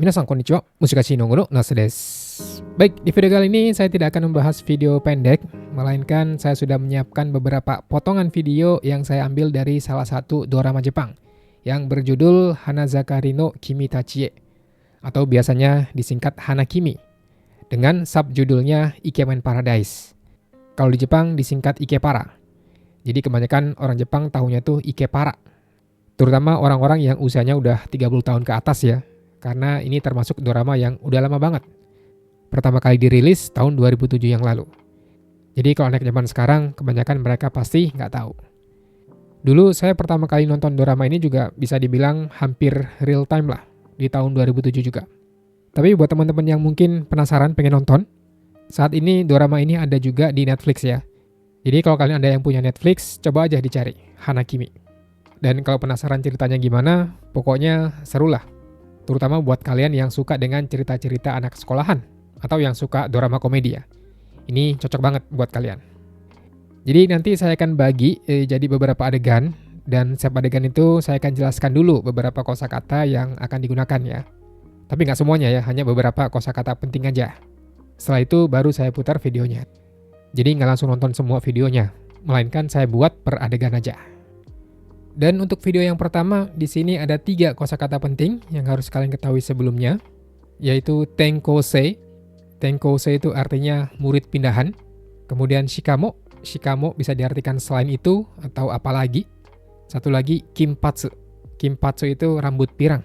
Minasan konnichiwa, Mushikashi no Goro Nasu desu. Baik, di video kali ini saya tidak akan membahas video pendek, melainkan saya sudah menyiapkan beberapa potongan video yang saya ambil dari salah satu dorama Jepang yang berjudul Hanazakari no Kimi Tachie atau biasanya disingkat Hanakimi dengan subjudulnya Ikemen Paradise. Kalau di Jepang disingkat Ikepara. Jadi kebanyakan orang Jepang tahunya tuh Ikepara. Terutama orang-orang yang usianya udah 30 tahun ke atas ya. Karena ini termasuk dorama yang udah lama banget. Pertama kali dirilis tahun 2007 yang lalu. Jadi kalau anak zaman sekarang, kebanyakan mereka pasti nggak tahu. Dulu saya pertama kali nonton dorama ini juga bisa dibilang hampir real time lah. Di tahun 2007 juga. Tapi buat teman-teman yang mungkin penasaran pengen nonton, saat ini dorama ini ada juga di Netflix ya. Jadi kalau kalian ada yang punya Netflix, coba aja dicari Hanakimi. Dan kalau penasaran ceritanya gimana, pokoknya seru lah. Terutama buat kalian yang suka dengan cerita-cerita anak sekolahan atau yang suka dorama komedi ya. Ini cocok banget buat kalian. Jadi nanti saya akan bagi jadi beberapa adegan dan setiap adegan itu saya akan jelaskan dulu beberapa kosakata yang akan digunakan ya. Tapi nggak semuanya ya, hanya beberapa kosakata penting aja. Setelah itu baru saya putar videonya. Jadi nggak langsung nonton semua videonya, melainkan saya buat per adegan aja. Dan untuk video yang pertama, di sini ada 3 kosakata penting yang harus kalian ketahui sebelumnya, yaitu tenkosei. Tenkosei itu artinya murid pindahan. Kemudian shikamo. Shikamo bisa diartikan selain itu atau apalagi. Satu lagi kimpatsu. Kimpatsu itu rambut pirang.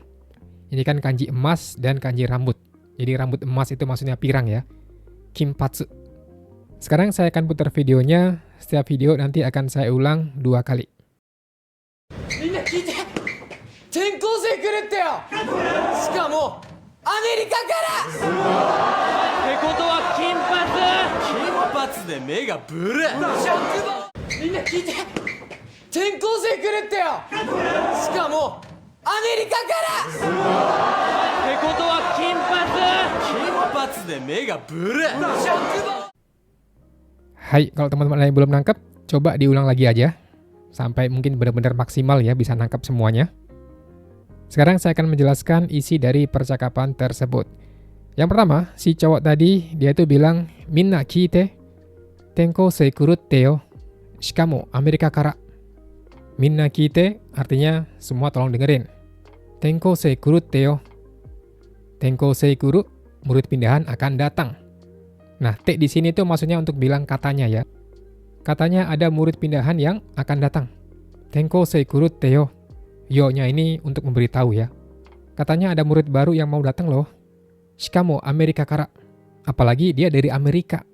Ini kan kanji emas dan kanji rambut. Jadi rambut emas itu maksudnya pirang ya. Kimpatsu. Sekarang saya akan putar videonya. Setiap video nanti akan saya ulang 2 kali. みんな聞いて転校生来るってよしかもアメリカからってことは金髪で目がブルみんな聞いて転校生来るってよしかもアメリカからってことは金髪で目がブル Hai, kalau teman-teman yang belum nangkep, coba diulang lagi aja. Sampai mungkin benar-benar maksimal ya bisa nangkap semuanya. Sekarang saya akan menjelaskan isi dari percakapan tersebut. Yang pertama, si cowok tadi dia itu bilang, Minna kiite, tenkosei kurutte yo, shikamo Amerika kara. Minna kiite artinya semua tolong dengerin. Tenkosei kurutte yo. Tenkosei kuru, murid pindahan akan datang. Nah, te di sini tuh maksudnya untuk bilang katanya ya. Katanya ada murid pindahan yang akan datang. Tenkosei kurutte yo. Yo-nya ini untuk memberitahu ya. Katanya ada murid baru yang mau datang loh. Shikamo Amerika kara. Apalagi dia dari Amerika.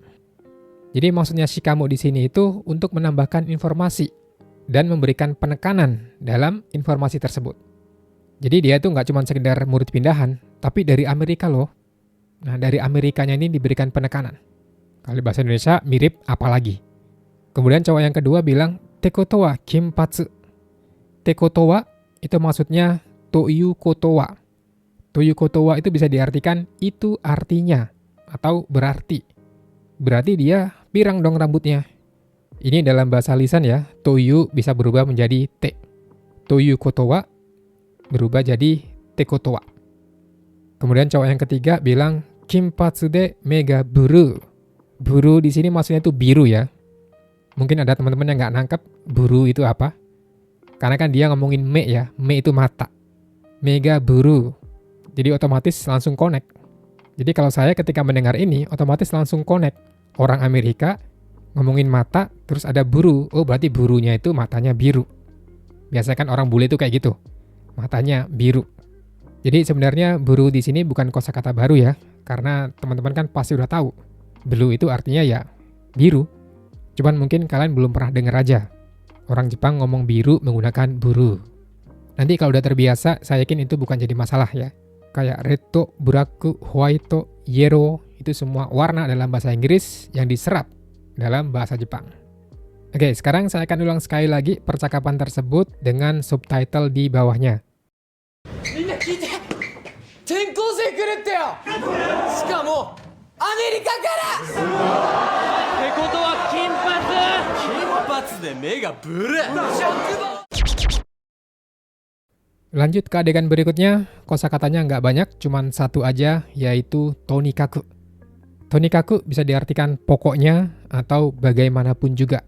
Jadi maksudnya shikamo di sini itu untuk menambahkan informasi dan memberikan penekanan dalam informasi tersebut. Jadi dia itu nggak cuma sekedar murid pindahan, tapi dari Amerika loh. Nah, dari Amerikanya ini diberikan penekanan. Kalau bahasa Indonesia mirip apalagi. Kemudian cowok yang kedua bilang, Tekoto wa kimpatsu. Tekoto wa itu maksudnya toyu koto wa. Toyu koto wa itu bisa diartikan itu artinya atau berarti. Berarti dia pirang dong rambutnya. Ini dalam bahasa lisan ya, toyu bisa berubah menjadi te. Toyu koto wa berubah jadi tekoto wa. Kemudian cowok yang ketiga bilang, kimpatsu de mega buru. Buru di sini maksudnya itu biru ya. Mungkin ada teman-teman yang nggak nangkep buru itu apa. Karena kan dia ngomongin me ya. Me itu mata. Mega buru. Jadi otomatis langsung connect. Jadi kalau saya ketika mendengar ini, otomatis langsung connect. Orang Amerika ngomongin mata, terus ada buru. Oh berarti burunya itu matanya biru. Biasanya kan orang bule itu kayak gitu. Matanya biru. Jadi sebenarnya buru di sini bukan kosakata baru ya. Karena teman-teman kan pasti udah tahu. Blue itu artinya ya biru. Cuman mungkin kalian belum pernah dengar aja. Orang Jepang ngomong biru menggunakan buru. Nanti kalau udah terbiasa, saya yakin itu bukan jadi masalah ya. Kayak reto, buraku, white, yellow, itu semua warna dalam bahasa Inggris yang diserap dalam bahasa Jepang. Oke, sekarang saya akan ulang sekali lagi percakapan tersebut dengan subtitle di bawahnya. みんな聞いて転校生来るってよしかもアメリカからってことは金髪で目がブル Lanjut ke adegan berikutnya, kosakatanya nggak banyak, cuman satu aja, yaitu tonikaku. Tonikaku bisa diartikan pokoknya atau bagaimanapun juga.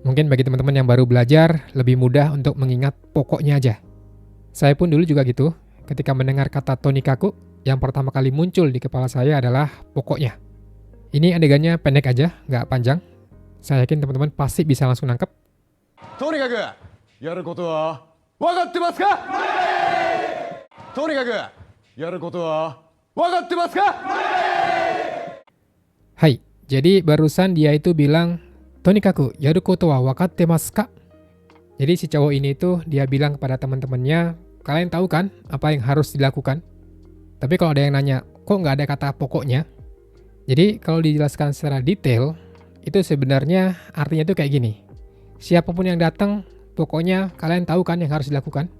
Mungkin bagi teman-teman yang baru belajar, lebih mudah untuk mengingat pokoknya aja. Saya pun dulu juga gitu, ketika mendengar kata tonikaku, yang pertama kali muncul di kepala saya adalah pokoknya. Ini adegannya pendek aja, nggak panjang. Saya yakin teman-teman pasti bisa langsung nangkep. とにかくやることは分かってますかとにかくやることは分かってますか Hai, jadi barusan dia itu bilang, Tonikaku, yaru koto wa wakatte masu ka? Jadi si cowok ini tuh dia bilang kepada teman-temannya, kalian tahu kan apa yang harus dilakukan? Tapi kalau ada yang nanya, kok nggak ada kata pokoknya? Jadi kalau dijelaskan secara detail, itu sebenarnya artinya tuh kayak gini. Siapapun yang datang, pokoknya kalian tahu kan yang harus dilakukan?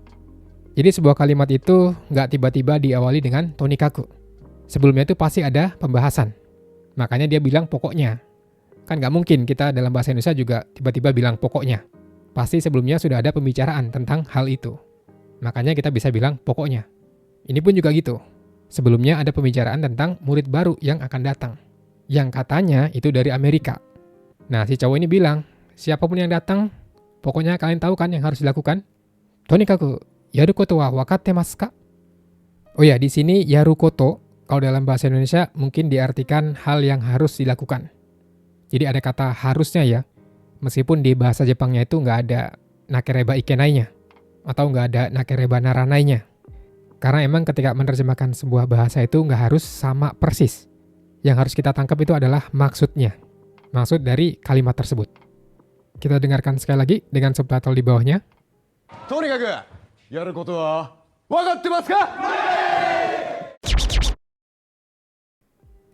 Jadi sebuah kalimat itu nggak tiba-tiba diawali dengan tonikaku. Sebelumnya itu pasti ada pembahasan. Makanya dia bilang pokoknya. Kan nggak mungkin kita dalam bahasa Indonesia juga tiba-tiba bilang pokoknya. Pasti sebelumnya sudah ada pembicaraan tentang hal itu. Makanya kita bisa bilang pokoknya. Ini pun juga gitu. Sebelumnya ada pembicaraan tentang murid baru yang akan datang. Yang katanya itu dari Amerika. Nah si cowok ini bilang, siapapun yang datang, pokoknya kalian tahu kan yang harus dilakukan? Tonikaku, yaru koto wa wakatte masu ka? Oh ya, di sini yaru koto, kalau dalam bahasa Indonesia mungkin diartikan hal yang harus dilakukan. Jadi ada kata harusnya ya, meskipun di bahasa Jepangnya itu nggak ada nakereba ikenai-nya, atau nggak ada nakereba naranai-nya. Karena emang ketika menerjemahkan sebuah bahasa itu nggak harus sama persis. Yang harus kita tangkap itu adalah maksudnya. Maksud dari kalimat tersebut. Kita dengarkan sekali lagi dengan subtitle di bawahnya. とにかくやることは分かってますか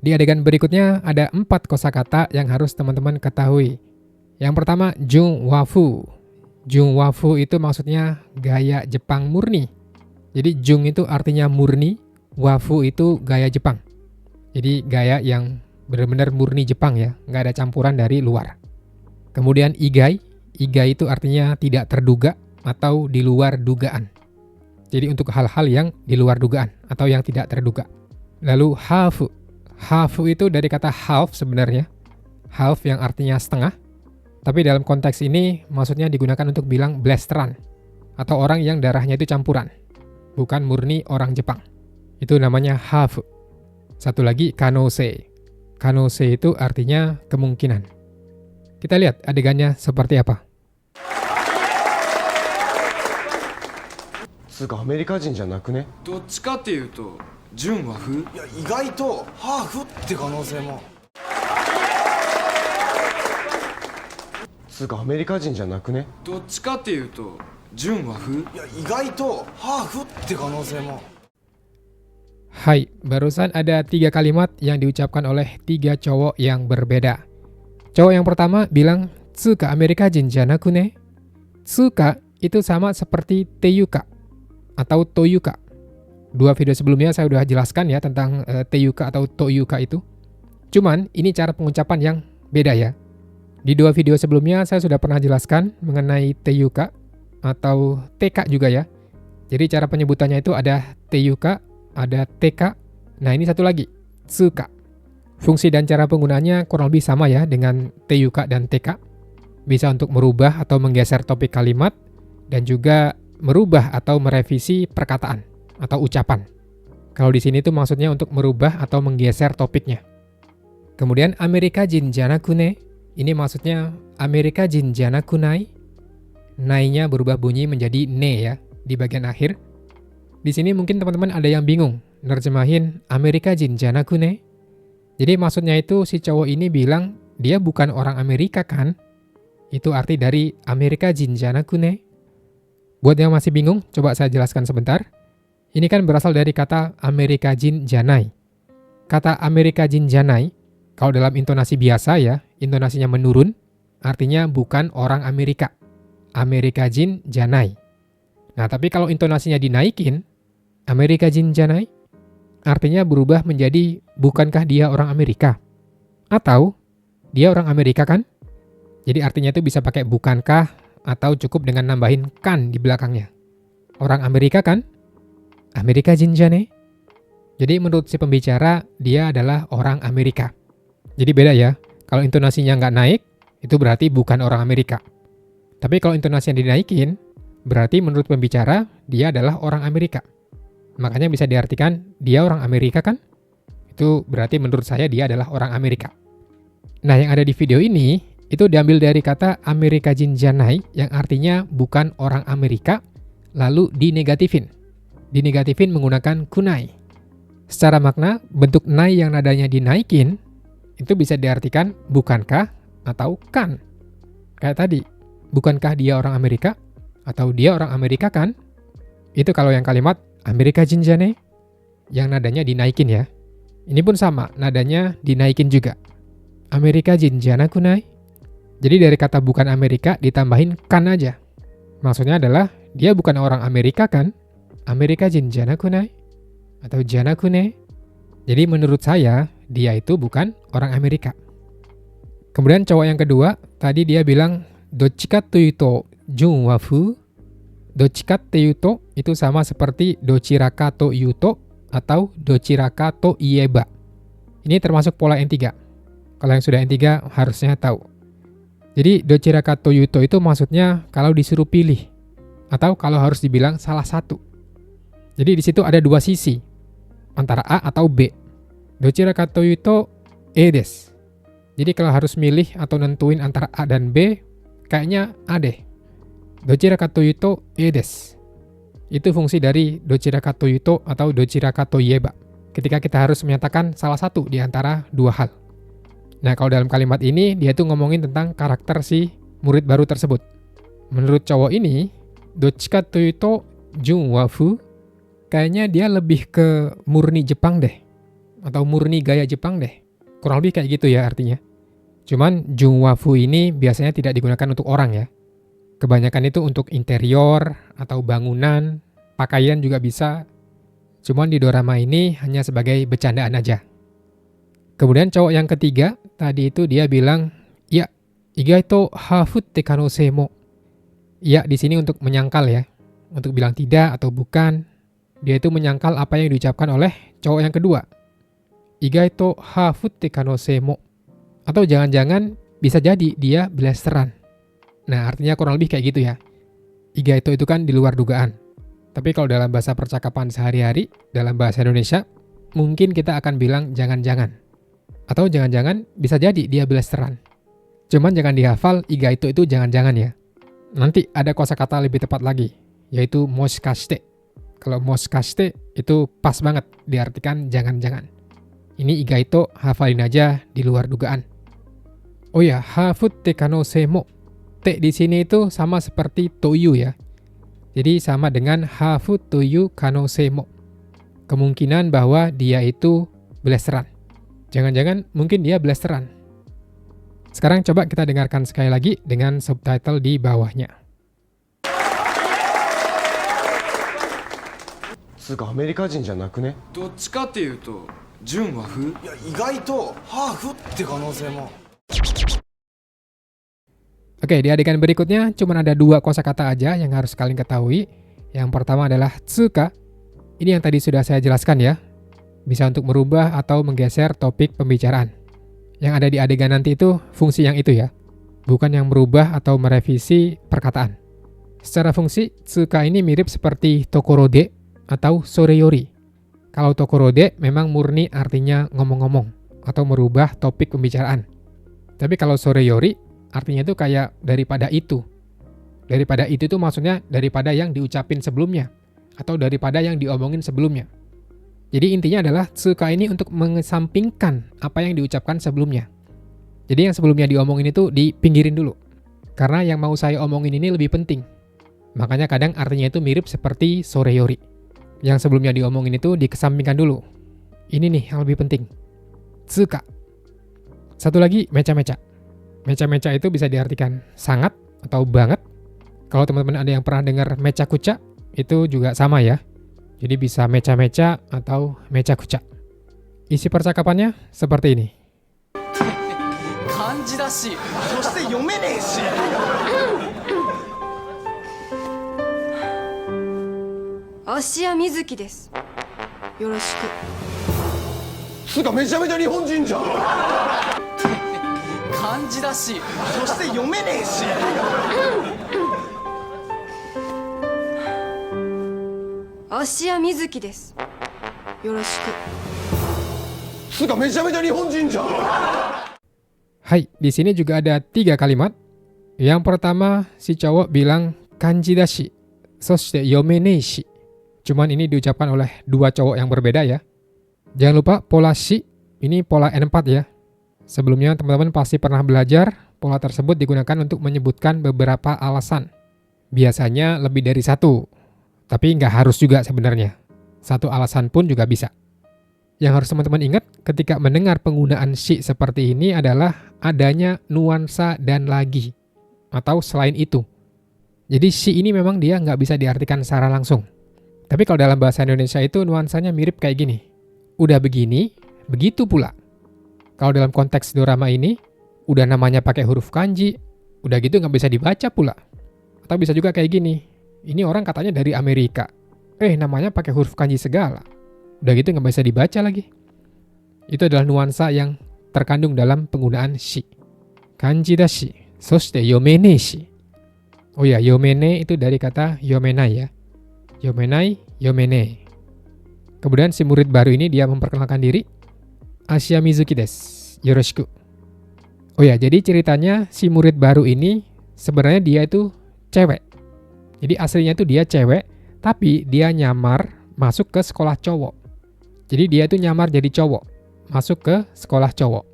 Di adegan berikutnya ada 4 kosakata yang harus teman-teman ketahui. Yang pertama, Jung Wafu. Jung Wafu itu maksudnya gaya Jepang murni. Jadi Jung itu artinya murni, Wafu itu gaya Jepang. Jadi gaya yang benar-benar murni Jepang ya, nggak ada campuran dari luar. Kemudian Igai. Igai itu artinya tidak terduga atau di luar dugaan. Jadi untuk hal-hal yang di luar dugaan atau yang tidak terduga. Lalu Hafu. Hafu itu dari kata half sebenarnya. Half yang artinya setengah. Tapi dalam konteks ini maksudnya digunakan untuk bilang blasteran. Atau orang yang darahnya itu campuran. Bukan murni orang Jepang. Itu namanya hafu. Satu lagi kanose. Kanose itu artinya kemungkinan. Kita lihat adegannya seperti apa. つうかアメリカ人じゃなくねどっちかっていうと純和風いや意外とハーフって可能性もつうかアメリカ人じゃなくねどっちかっていうと純和風いや意外とハーフって可能性も Hai, barusan ada 3 kalimat yang diucapkan oleh 3 cowok yang berbeda. Cowok yang pertama bilang, Tsuka Amerika jin janaku ne. Tsuka itu sama seperti Teyuka atau Toyuka. 2 video sebelumnya saya udah jelaskan ya tentang Teyuka atau Toyuka itu. Cuman ini cara pengucapan yang beda ya. Di 2 video sebelumnya saya sudah pernah jelaskan mengenai Teyuka atau TK juga ya. Jadi cara penyebutannya itu ada Teyuka, ada TK. Nah ini satu lagi, Tsuka. Fungsi dan cara penggunaannya kurang lebih sama ya dengan Teyuka dan TK. Bisa untuk merubah atau menggeser topik kalimat dan juga merubah atau merevisi perkataan atau ucapan. Kalau di sini tuh maksudnya untuk merubah atau menggeser topiknya. Kemudian Amerika jin janaku ne. Ini maksudnya Amerika jin janaku nai. Nai-nya berubah bunyi menjadi ne ya di bagian akhir. Di sini mungkin teman-teman ada yang bingung nerjemahin Amerika jin janaku ne. Jadi maksudnya itu si cowok ini bilang dia bukan orang Amerika kan? Itu arti dari Amerika jin janaku ne. Buat yang masih bingung, coba saya jelaskan sebentar. Ini kan berasal dari kata Amerika jin janai. Kata Amerika jin janai, kalau dalam intonasi biasa ya, intonasinya menurun, artinya bukan orang Amerika. Amerika jin janai. Nah, tapi kalau intonasinya dinaikin, Amerika jin janai, artinya berubah menjadi bukankah dia orang Amerika? Atau dia orang Amerika kan? Jadi artinya itu bisa pakai bukankah atau cukup dengan nambahin kan di belakangnya. orang Amerika kan? Amerika jinjane. Jadi menurut si pembicara, dia adalah orang Amerika. Jadi beda ya, kalau intonasinya nggak naik, itu berarti bukan orang Amerika. Tapi kalau intonasinya dinaikin, berarti menurut pembicara, dia adalah orang Amerika. Makanya bisa diartikan, dia orang Amerika kan? Itu berarti menurut saya dia adalah orang Amerika. Nah, yang ada di video ini, itu diambil dari kata Amerika jinjanai, yang artinya bukan orang Amerika, lalu dinegatifin. Dinegatifin menggunakan kunai. Secara makna, bentuk nai yang nadanya dinaikin, itu bisa diartikan bukankah atau kan. Kayak tadi, bukankah dia orang Amerika? Atau dia orang Amerika kan? Itu kalau yang kalimat Amerika jinjane, yang nadanya dinaikin ya. Ini pun sama, nadanya dinaikin juga. Amerika jinjana kunai. Jadi dari kata bukan Amerika ditambahin kan aja. Maksudnya adalah, dia bukan orang Amerika kan? Amerika jinjana kunai. Atau jana kune. Jadi menurut saya, dia itu bukan orang Amerika. Kemudian cowok yang kedua, tadi dia bilang, dochika to yuto jun wa fu. Dochika to yuto itu sama seperti dochiraka to yuto atau dochiraka to ieba. Ini termasuk pola N3. Kalau yang sudah N3 harusnya tahu. Jadi dochiraka to yuto itu maksudnya kalau disuruh pilih. Atau kalau harus dibilang salah satu. Jadi di situ ada dua sisi. Antara A atau B. Dochiraka to yuto E des. Jadi kalau harus milih atau nentuin antara A dan B, kayaknya A deh. Dochiraka to yuto E des. Itu fungsi dari dochiraka to yuto atau dochiraka to ieba. Ketika kita harus menyatakan salah satu di antara dua hal. Nah, kalau dalam kalimat ini, dia tuh ngomongin tentang karakter si murid baru tersebut. Menurut cowok ini, dochika to yuto jun wa fu, kayaknya dia lebih ke murni Jepang deh. Atau murni gaya Jepang deh. Kurang lebih kayak gitu ya artinya. Cuman Jungwafu ini biasanya tidak digunakan untuk orang ya. Kebanyakan itu untuk interior atau bangunan, pakaian juga bisa. Cuman di dorama ini hanya sebagai bercandaan aja. Kemudian cowok yang ketiga, tadi itu dia bilang, ya, igai to hafu te kanosei mo. Ya, di sini untuk menyangkal ya. Untuk bilang tidak atau bukan. Dia itu menyangkal apa yang diucapkan oleh cowok yang kedua. Igai to hafu te kanosei mo. Atau jangan-jangan bisa jadi dia blasteran. Nah, artinya kurang lebih kayak gitu ya. Igai to itu kan di luar dugaan. Tapi kalau dalam bahasa percakapan sehari-hari, dalam bahasa Indonesia, mungkin kita akan bilang jangan-jangan. Atau jangan-jangan bisa jadi dia blasteran. Cuman jangan dihafal igai to itu jangan-jangan ya. Nanti ada kosakata lebih tepat lagi, yaitu moshikashite. Kalau moshikashite itu pas banget diartikan jangan-jangan. Ini igai to hafalin aja di luar dugaan. Oh ya, hafu te kanosei mo. Te di sini itu sama seperti toyu ya. Jadi sama dengan hafu toyu kanosei mo. Kemungkinan bahwa dia itu blasteran. Jangan-jangan mungkin dia blasteran. Sekarang coba kita dengarkan sekali lagi dengan subtitle di bawahnya. つうかアメリカ人じゃなくね？どっちかっていうと純和風。いや意外とハーフって可能性も。 Oke, di adegan berikutnya cuma ada dua kosakata aja yang harus kalian ketahui. Yang pertama adalah tsuka. Ini yang tadi sudah saya jelaskan ya. Bisa untuk merubah atau menggeser topik pembicaraan. Yang ada di adegan nanti itu fungsi yang itu ya. Bukan yang merubah atau merevisi perkataan. Secara fungsi, tsuka ini mirip seperti tokorode atau soreyori. Kalau tokorode memang murni artinya ngomong-ngomong atau merubah topik pembicaraan. Tapi kalau soreyori artinya itu kayak daripada itu. Daripada itu maksudnya daripada yang diucapin sebelumnya atau daripada yang diomongin sebelumnya. Jadi intinya adalah tsuka ini untuk mengesampingkan apa yang diucapkan sebelumnya. Jadi yang sebelumnya diomongin itu dipinggirin dulu. Karena yang mau saya omongin ini lebih penting. Makanya kadang artinya itu mirip seperti soreyori. Yang sebelumnya diomongin itu dikesampingkan dulu. Ini nih yang lebih penting. Tsuka. Satu lagi, meca-meca. Meca-meca itu bisa diartikan sangat atau banget. Kalau teman-teman ada yang pernah dengar meca kuca, itu juga sama ya. Jadi bisa meca-meca atau meca kuca. Isi percakapannya seperti ini. 漢字だしそして読めねえし。芦屋瑞月です。よろしく。つうかめちゃめちゃ日本人じゃん。漢字だしそして読めねえし。芦屋瑞月です。よろしく。つうかめちゃめちゃ日本人じゃん。Hai, di sini juga ada 3 kalimat. Yang pertama, si cowok bilang kanji dashi, soshite yomenei shi. Cuman ini diucapkan oleh 2 cowok yang berbeda ya. Jangan lupa pola shi, ini pola N4 ya. Sebelumnya teman-teman pasti pernah belajar, pola tersebut digunakan untuk menyebutkan beberapa alasan. Biasanya lebih dari 1, tapi nggak harus juga sebenarnya. 1 alasan pun juga bisa. Yang harus teman-teman ingat ketika mendengar penggunaan shi seperti ini adalah adanya nuansa dan lagi, atau selain itu. Jadi shi ini memang dia nggak bisa diartikan secara langsung. Tapi kalau dalam bahasa Indonesia itu nuansanya mirip kayak gini. Udah begini, begitu pula. Kalau dalam konteks dorama ini, udah namanya pakai huruf kanji, udah gitu nggak bisa dibaca pula. Atau bisa juga kayak gini, ini orang katanya dari Amerika, namanya pakai huruf kanji segala. Udah gitu nggak bisa dibaca lagi. Itu adalah nuansa yang terkandung dalam penggunaan shi. Kanji dashi, soshite yomenei shi. Oh ya, yomene itu dari kata yomenai ya. Yomenai, yomenei. Kemudian si murid baru ini dia memperkenalkan diri. Asiya Mizuki desu, yoroshiku. Oh ya, jadi ceritanya si murid baru ini sebenarnya dia itu cewek. Jadi aslinya itu dia cewek, tapi dia nyamar masuk ke sekolah cowok. Jadi dia itu nyamar jadi cowok, masuk ke sekolah cowok.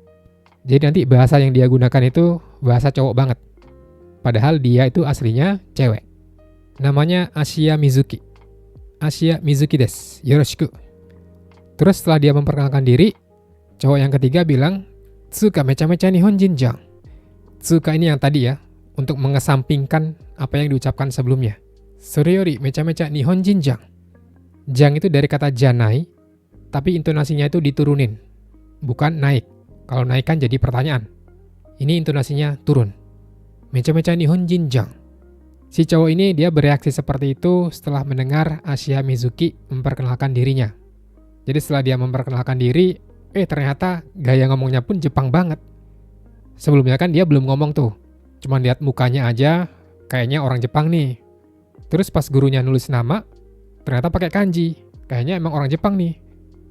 Jadi nanti bahasa yang dia gunakan itu bahasa cowok banget. Padahal dia itu aslinya cewek. Namanya Asiya Mizuki. Asiya Mizuki desu, yoroshiku. Terus setelah dia memperkenalkan diri, cowok yang ketiga bilang, Tsuka mecha-mecha nihonjin jang. Tsuka ini yang tadi ya, untuk mengesampingkan apa yang diucapkan sebelumnya. Soreyori mecha-mecha nihonjin jang. Jang itu dari kata janai, tapi intonasinya itu diturunin, bukan naik. Kalau naik kan jadi pertanyaan. Ini intonasinya turun. Mecha-mecha nihonjin jang. Si cowok ini dia bereaksi seperti itu setelah mendengar Asiya Mizuki memperkenalkan dirinya. Jadi setelah dia memperkenalkan diri, ternyata gaya ngomongnya pun Jepang banget. Sebelumnya kan dia belum ngomong tuh. Cuma lihat mukanya aja, kayaknya orang Jepang nih. Terus pas gurunya nulis nama, ternyata pakai kanji. Kayaknya emang orang Jepang nih.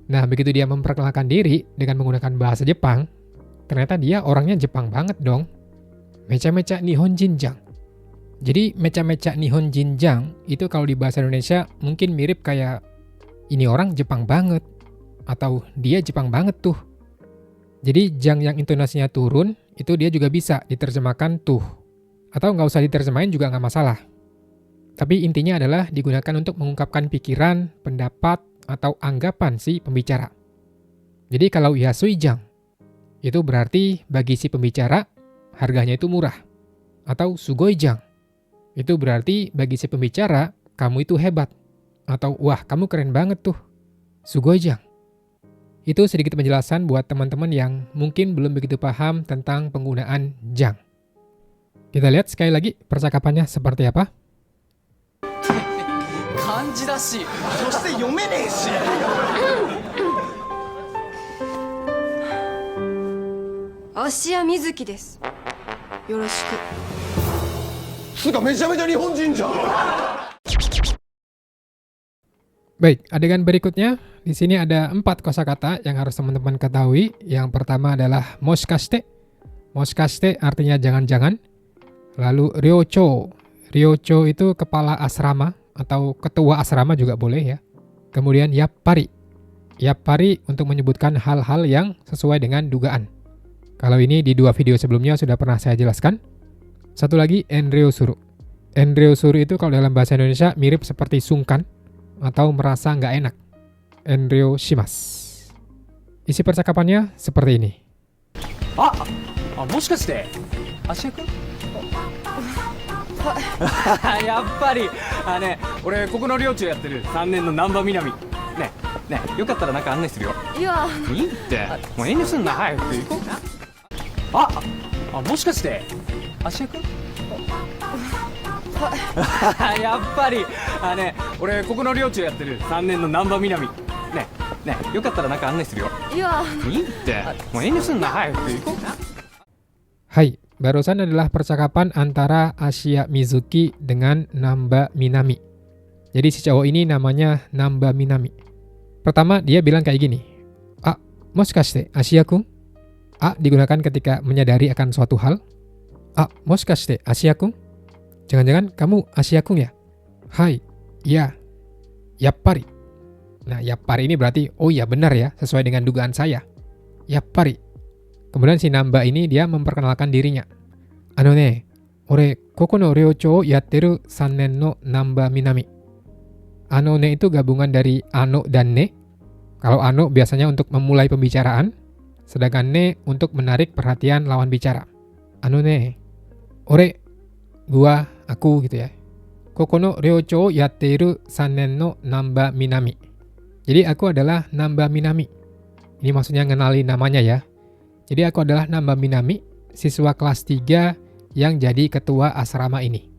Nah, begitu dia memperkenalkan diri dengan menggunakan bahasa Jepang, ternyata dia orangnya Jepang banget dong. Mecha-mecha nihonjin jang. Jadi mecha-mecha nihonjin jang itu kalau di bahasa Indonesia mungkin mirip kayak ini orang Jepang banget. Atau dia Jepang banget tuh. Jadi jang yang intonasinya turun, itu dia juga bisa diterjemahkan tuh. Atau nggak usah diterjemahin juga nggak masalah. Tapi intinya adalah digunakan untuk mengungkapkan pikiran, pendapat, atau anggapan si pembicara. Jadi kalau yasui jang, itu berarti bagi si pembicara, harganya itu murah. Atau sugoi jang, itu berarti bagi si pembicara, kamu itu hebat. Atau wah, kamu keren banget tuh. Sugoi jang. Itu sedikit penjelasan buat teman-teman yang mungkin belum begitu paham tentang penggunaan jang. Kita lihat sekali lagi percakapannya seperti apa. 漢字だしそして読めねえし。芦屋瑞月です。よろしく。つうかめちゃめちゃ日本人じゃん。 Baik, adegan berikutnya. Di sini ada 4 kosakata yang harus teman-teman ketahui. Yang pertama adalah moshikashite. Moshikashite artinya jangan-jangan. Lalu ryocho. Ryocho itu kepala asrama atau ketua asrama juga boleh ya. Kemudian yappari. Yappari untuk menyebutkan hal-hal yang sesuai dengan dugaan. Kalau ini di 2 video sebelumnya sudah pernah saya jelaskan. Satu lagi enryo-suru. Enryo-suru itu kalau dalam bahasa Indonesia mirip seperti sungkan atau merasa nggak enak. Enryo shimasu. Isi percakapannya seperti ini. もしかして芦屋君やっぱりね、俺ここの寮長やってる3年の難波みなみねよかったらなんか案内するよ。いや、いいってもう遠慮すんな、早く行こう。もしかして芦屋君やっぱりね俺ここの寮長やってる3年の難波みなみねよかったら中案内するよいやいいってもう遠慮すんな早く行こう Hai, barusan adalah percakapan antara Asia Mizuki dengan Namba Minami. Jadi si cowok ini namanya Namba Minami. Pertama dia bilang kayak gini. Ah, moshikashite Asia-kun? A digunakan ketika menyadari akan suatu hal. Ah, moshikashite Asia-kun? Jangan-jangan kamu Asia-kun ya? Hai, ya. Yappari. Nah, yappari ini berarti oh ya benar ya, sesuai dengan dugaan saya. Yappari. Kemudian si Namba ini dia memperkenalkan dirinya. Ano ne, ore koko no ryouchou yatteru 3 nen no Namba Minami. Ano ne itu gabungan dari ano dan ne. Kalau ano biasanya untuk memulai pembicaraan, sedangkan ne untuk menarik perhatian lawan bicara. Ano ne, ore, gua, aku gitu ya. Koko no ryouchou yatteru 3 nen no Namba Minami. Jadi aku adalah Namba Minami. Ini maksudnya ngenali namanya ya. Jadi aku adalah Namba Minami, siswa kelas 3 yang jadi ketua asrama ini.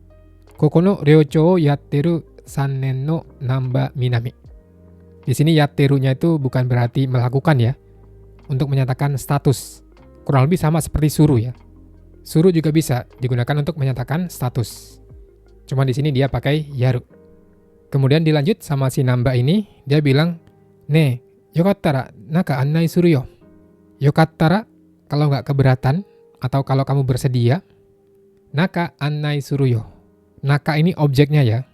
Koko no ryouchou yatteru 3 nen no Namba Minami. Di sini yatteru-nya itu bukan berarti melakukan ya. Untuk menyatakan status. Kurang lebih sama seperti suru ya. Suru juga bisa digunakan untuk menyatakan status. Cuma di sini dia pakai yaru. Kemudian dilanjut sama si Namba ini, dia bilang, "Ne, yokattara naka annai suru yo." Yokattara kalau nggak keberatan atau kalau kamu bersedia, naka annai suru yo. Naka ini objeknya ya.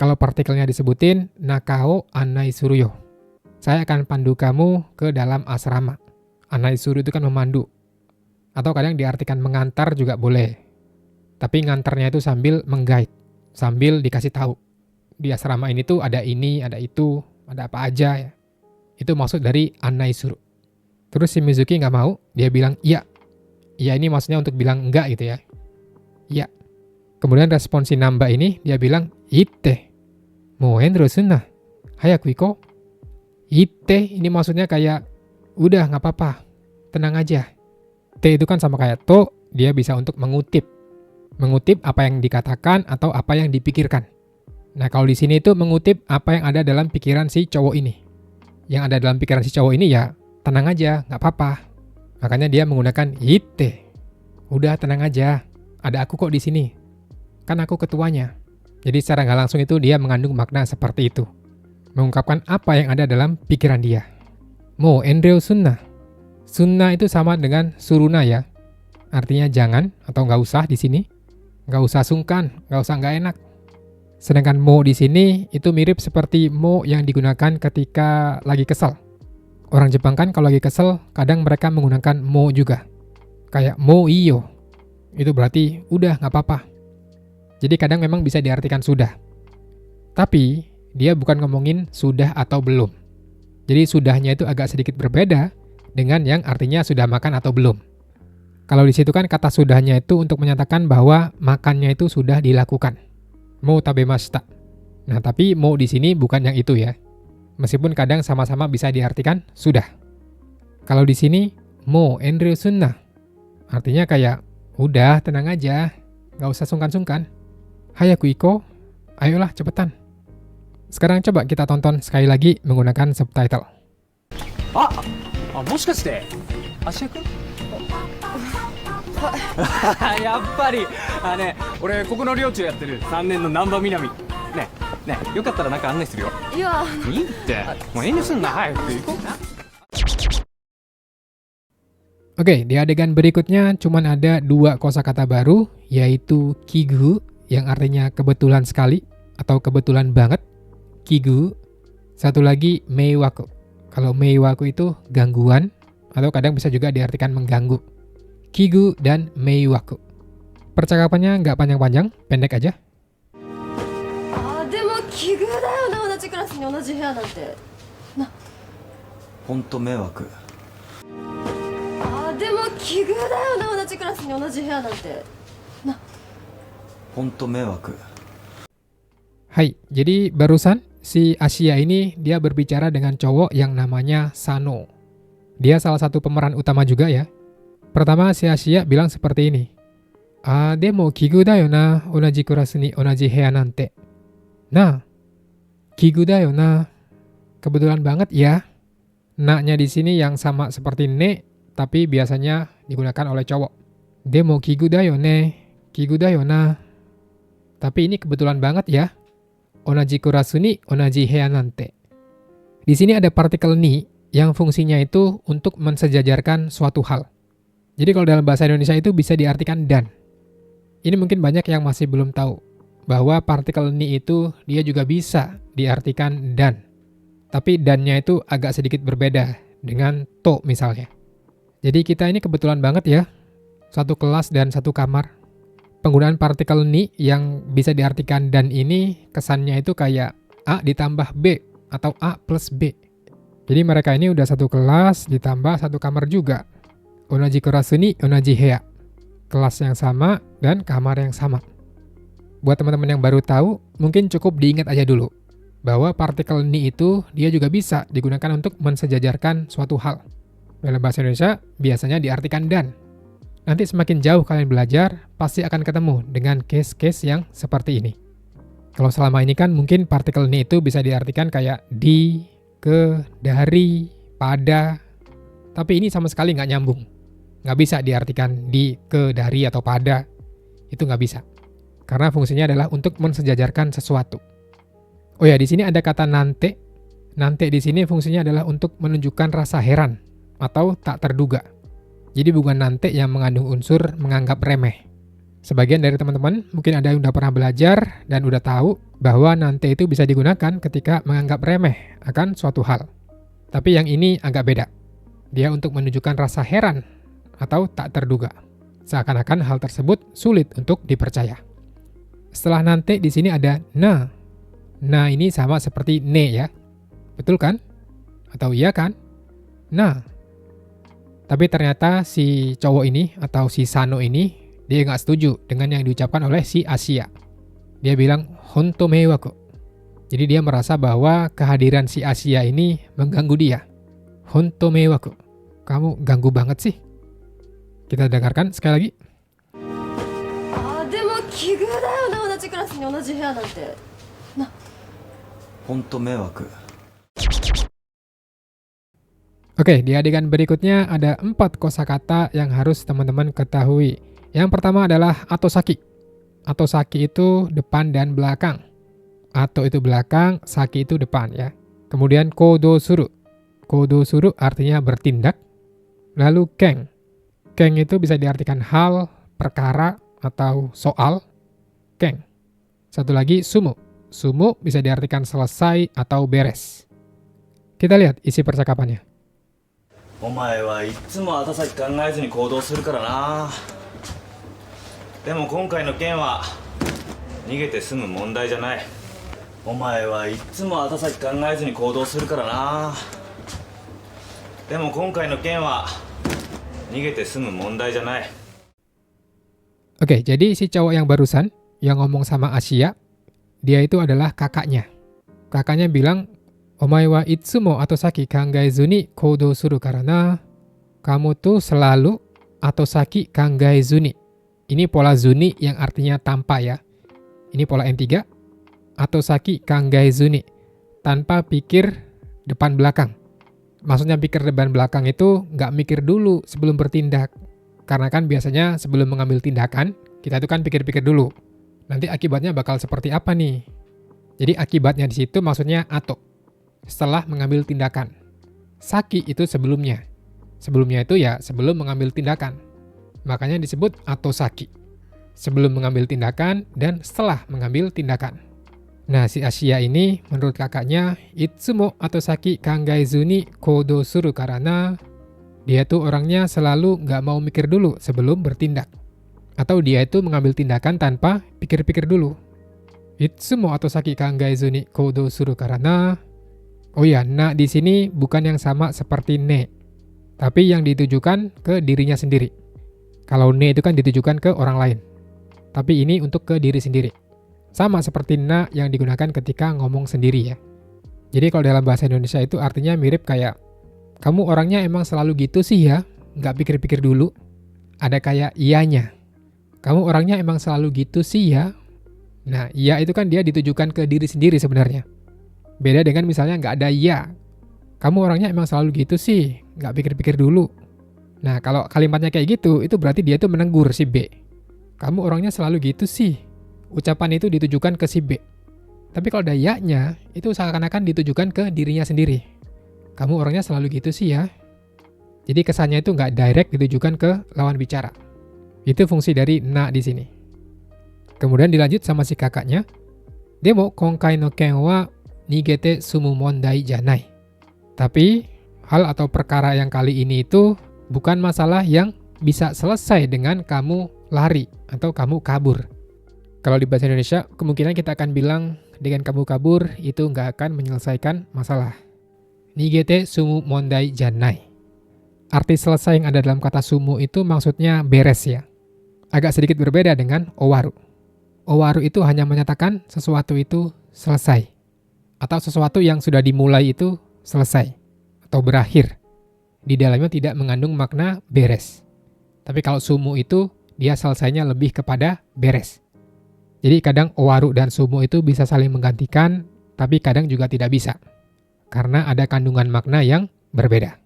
Kalau partikelnya disebutin, nakao annai suru yo. Saya akan pandu kamu ke dalam asrama. Annai suru itu kan memandu. Atau kadang diartikan mengantar juga boleh. Tapi ngantarnya itu sambil menggait, sambil dikasih tahu. Di asrama ini tuh ada ini, ada itu, ada apa aja ya. Itu maksud dari annai suru. Terus si Mizuki nggak mau, dia bilang iya. Iya ini maksudnya untuk bilang enggak gitu ya. Iya. Kemudian respon si Namba ini, dia bilang, itte. Mou enro sunna. Hayaku iko. Itte ini maksudnya kayak, udah nggak apa-apa, tenang aja. Te itu kan sama kayak to, dia bisa untuk mengutip. Mengutip apa yang dikatakan atau apa yang dipikirkan. Nah kalau di sini itu mengutip apa yang ada dalam pikiran si cowok ini. Yang ada dalam pikiran si cowok ini ya, tenang aja, nggak apa-apa. Makanya dia menggunakan itte. Udah tenang aja, ada aku kok di sini. Kan aku ketuanya. Jadi secara nggak langsung itu dia mengandung makna seperti itu. Mengungkapkan apa yang ada dalam pikiran dia. Mo enreu sunna. Sunna itu sama dengan suruna ya. Artinya jangan atau nggak usah di sini. Nggak usah sungkan, nggak usah nggak enak. Sedangkan mo di sini itu mirip seperti mo yang digunakan ketika lagi kesal. Orang Jepang kan kalau lagi kesel, kadang mereka menggunakan mo juga. Kayak mo iyo. Itu berarti udah nggak apa-apa. Jadi kadang memang bisa diartikan sudah. Tapi dia bukan ngomongin sudah atau belum. Jadi sudahnya itu agak sedikit berbeda dengan yang artinya sudah makan atau belum. Kalau di situ kan kata sudahnya itu untuk menyatakan bahwa makannya itu sudah dilakukan. Mo tabemashita. Nah, tapi mo di sini bukan yang itu ya. Meskipun kadang sama-sama bisa diartikan sudah. Kalau di sini mo enreu sunna. Artinya kayak udah tenang aja, nggak usah sungkan-sungkan. Hayaku iko, ayolah cepetan. Sekarang coba kita tonton sekali lagi menggunakan subtitle. もしかして芦屋君やっぱりね俺ここの寮長やってる3年の難波みなみねよかったら中案内するよいやいいってもう遠慮すんな早く行こう Oke, di adegan berikutnya cuman ada 2 kosakata baru, yaitu kigu, yang artinya kebetulan sekali, atau kebetulan banget, kigu. Satu lagi meiwaku. Kalau meiwaku itu gangguan, atau kadang bisa juga diartikan mengganggu. Kigu dan meiwaku. Percakapannya nggak panjang-panjang, pendek aja. でも奇遇だよね同じクラスに同じ部屋なんてほんと迷惑でも奇遇だよね同じクラスに同じ部屋なんてほんと迷惑 Hai, jadi barusan si Asia ini dia berbicara dengan cowok yang namanya Sano. Dia salah satu pemeran utama juga ya. Pertama si Asia bilang seperti ini. でも奇遇だよな。同じクラスに同じ部屋なんて. Nah, kigu da yo na. Kebetulan banget ya. Na-nya di sini yang sama seperti ne, tapi biasanya digunakan oleh cowok. Demo kigu da yo ne. Kigu da yo na. Tapi ini kebetulan banget ya. Onaji kurasu ni onaji hea nante. Di sini ada partikel ni yang fungsinya itu untuk mensejajarkan suatu hal. Jadi kalau dalam bahasa Indonesia itu bisa diartikan dan. Ini mungkin banyak yang masih belum tahu bahwa partikel ni itu dia juga bisa diartikan dan. Tapi dannya itu agak sedikit berbeda dengan to misalnya. Jadi kita ini kebetulan banget ya, satu kelas dan satu kamar. Penggunaan partikel ni yang bisa diartikan dan ini kesannya itu kayak A ditambah B atau A plus B. Jadi mereka ini udah satu kelas ditambah satu kamar juga. Onaji kurasu ni onaji hea. Kelas yang sama dan kamar yang sama. Buat teman-teman yang baru tahu, mungkin cukup diingat aja dulu bahwa partikel ni itu dia juga bisa digunakan untuk mensejajarkan suatu hal. Dalam bahasa Indonesia biasanya diartikan dan. Nanti semakin jauh kalian belajar, pasti akan ketemu dengan case-case yang seperti ini. Kalau selama ini kan mungkin partikel ni itu bisa diartikan kayak di, ke, dari, pada. Tapi ini sama sekali nggak nyambung. Nggak bisa diartikan di, ke, dari, atau pada. Itu nggak bisa. Karena fungsinya adalah untuk mensejajarkan sesuatu. Oh ya, di sini ada kata nante. Nante di sini fungsinya adalah untuk menunjukkan rasa heran atau tak terduga. Jadi bukan nante yang mengandung unsur menganggap remeh. Sebagian dari teman-teman mungkin ada yang udah pernah belajar dan udah tahu bahwa nante itu bisa digunakan ketika menganggap remeh akan suatu hal. Tapi yang ini agak beda. Dia untuk menunjukkan rasa heran atau tak terduga. Seakan-akan hal tersebut sulit untuk dipercaya. Setelah nante di sini ada na. Na ini sama seperti ne ya. Betul kan? Atau iya kan? Nah. Tapi ternyata si cowok ini atau si Sano ini dia nggak setuju dengan yang diucapkan oleh si Asia. Dia bilang honto meiwaku. Jadi dia merasa bahwa kehadiran si Asia ini mengganggu dia. Honto meiwaku. Kamu ganggu banget sih. Kita dengarkan sekali lagi. でも奇遇だよな、同じクラスに同じ部屋なんて。な、ほんと迷惑。 Oke, di adegan berikutnya ada 4 kosakata yang harus teman-teman ketahui. Yang pertama adalah atosaki. Atosaki itu depan dan belakang. Ato itu belakang, saki itu depan ya. Kemudian kodo suru. Kodo suru artinya bertindak. Lalu keng. Keng itu bisa diartikan hal, perkara, atau soal. Keng. Satu lagi sumo. Sumo bisa diartikan selesai atau beres. Kita lihat isi percakapannya. お前はいっつも後先考えずに行動するからな。でも今回の件は逃げて済む問題じゃない。お前はいっつも後先考えずに行動するからな。でも今回の件は逃げて済む問題じゃない。 Oke, jadi si cowok yang barusan yang ngomong sama Asia, dia itu adalah kakaknya. Kakaknya bilang, "Omae wa itsumo atosaki kangaezu ni koudou suru karana." Kamu tuh selalu atosaki kangaezu ni. Ini pola zuni yang artinya tanpa ya. Ini pola N3. Atosaki kangaezu ni. Tanpa pikir depan belakang. Maksudnya pikir depan belakang itu nggak mikir dulu sebelum bertindak. Karena kan biasanya sebelum mengambil tindakan, kita itu kan pikir-pikir dulu. Nanti akibatnya bakal seperti apa nih? Jadi akibatnya di situ maksudnya ato. Setelah mengambil tindakan. Saki itu sebelumnya. Sebelumnya itu ya sebelum mengambil tindakan. Makanya disebut atosaki. Sebelum mengambil tindakan dan setelah mengambil tindakan. Nah, si Asia ini menurut kakaknya, itsumo atosaki kangaezu ni koudou suru karana. Dia tuh orangnya selalu nggak mau mikir dulu sebelum bertindak. Atau dia itu mengambil tindakan tanpa pikir-pikir dulu. Itsumo atosaki kangaezu ni koudou suru karana. Oh ya, na di sini bukan yang sama seperti ne. Tapi yang ditujukan ke dirinya sendiri. Kalau ne itu kan ditujukan ke orang lain. Tapi ini untuk ke diri sendiri. Sama seperti na yang digunakan ketika ngomong sendiri ya. Jadi kalau dalam bahasa Indonesia itu artinya mirip kayak, kamu orangnya emang selalu gitu sih ya, nggak pikir-pikir dulu. Ada kayak iyanya. Kamu orangnya emang selalu gitu sih ya. Nah, ya itu kan dia ditujukan ke diri sendiri sebenarnya. Beda dengan misalnya nggak ada ya. Kamu orangnya emang selalu gitu sih, nggak pikir-pikir dulu. Nah, kalau kalimatnya kayak gitu, itu berarti dia tuh menegur si B. Kamu orangnya selalu gitu sih. Ucapan itu ditujukan ke si B. Tapi kalau ada ya-nya, itu seakan-akan ditujukan ke dirinya sendiri. Kamu orangnya selalu gitu sih ya. Jadi kesannya itu nggak direct ditujukan ke lawan bicara. Itu fungsi dari na di sini. Kemudian dilanjut sama si kakaknya. Demo konkai no ken wa nigete sumu mondai janai. Tapi hal atau perkara yang kali ini itu bukan masalah yang bisa selesai dengan kamu lari atau kamu kabur. Kalau di bahasa Indonesia, kemungkinan kita akan bilang dengan kamu kabur itu nggak akan menyelesaikan masalah. Nigete sumu mondai janai. Arti selesai yang ada dalam kata sumu itu maksudnya beres ya. Agak sedikit berbeda dengan owaru. Owaru itu hanya menyatakan sesuatu itu selesai. Atau sesuatu yang sudah dimulai itu selesai. Atau berakhir. Di dalamnya tidak mengandung makna beres. Tapi kalau sumu itu, dia selesainya lebih kepada beres. Jadi kadang owaru dan sumu itu bisa saling menggantikan, tapi kadang juga tidak bisa. Karena ada kandungan makna yang berbeda.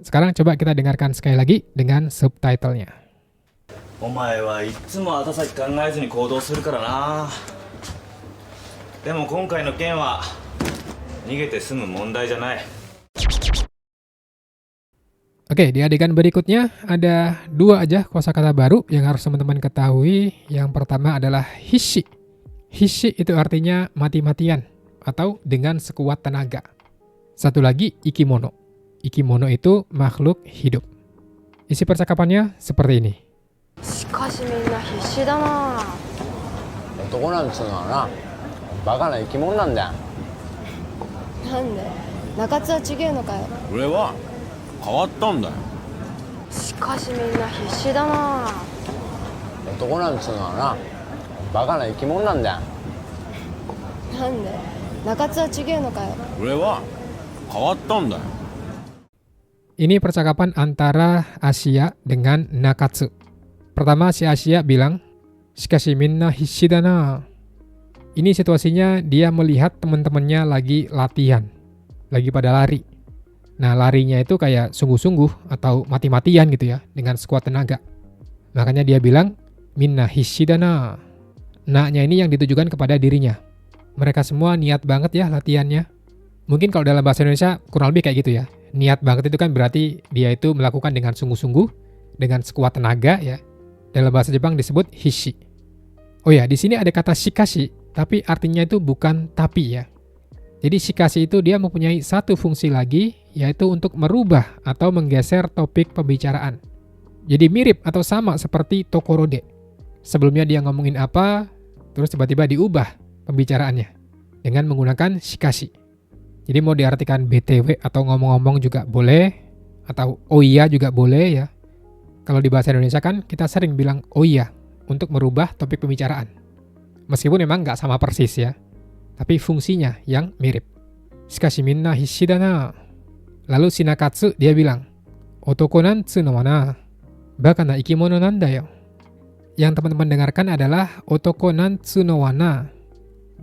Sekarang coba kita dengarkan sekali lagi dengan subtitlenya. お前はいつも後先考えずに行動するからな。でも今回の件は逃げて済む問題じゃない。 Oke, di adegan berikutnya ada 2 aja kosakata baru yang harus teman-teman ketahui. Yang pertama adalah hishi. Hishi itu artinya mati-matian atau dengan sekuat tenaga. Satu lagi ikimono. Ikimono itu makhluk hidup. Isi percakapannya seperti ini. しかしみんな必死だな。男なんつうのはなバカな生き物なんだよ。なんで中津は違えのかよ。俺は変わったんだよ。しかしみんな必死だな。男なんつうのはなバカな生き物なんだよ。なんで中津は違えのかよ。俺は変わったんだよ。 Ini percakapan antara Asia dengan Nakatsu. Pertama si Asia bilang, "Shikashi minna hisshi da na." Ini situasinya dia melihat teman-temannya lagi latihan, lagi pada lari. Nah, larinya itu kayak sungguh-sungguh atau mati-matian gitu ya, dengan sekuat tenaga. Makanya dia bilang, "Minna hisshi da na." Na-nya ini yang ditujukan kepada dirinya. Mereka semua niat banget ya latihannya. Mungkin kalau dalam bahasa Indonesia kurang lebih kayak gitu ya. Niat banget itu kan berarti dia itu melakukan dengan sungguh-sungguh, dengan sekuat tenaga ya. Dalam bahasa Jepang disebut hishi. Oh ya, di sini ada kata shikashi, tapi artinya itu bukan tapi ya. Jadi shikashi itu dia mempunyai satu fungsi lagi, yaitu untuk merubah atau menggeser topik pembicaraan. Jadi mirip atau sama seperti tokorode. Sebelumnya dia ngomongin apa, terus tiba-tiba diubah pembicaraannya dengan menggunakan shikashi. Jadi mau diartikan BTW atau ngomong-ngomong juga boleh, atau oh iya juga boleh ya. Kalau di bahasa Indonesia kan kita sering bilang oh iya untuk merubah topik pembicaraan. Meskipun memang nggak sama persis ya, tapi fungsinya yang mirip. Shikashi minna hisshi da na. Lalu si Nakatsu dia bilang, otoko nantsu no wa na, baka na ikimono nanda yo. Yang teman-teman dengarkan adalah otoko nantsu no wa na.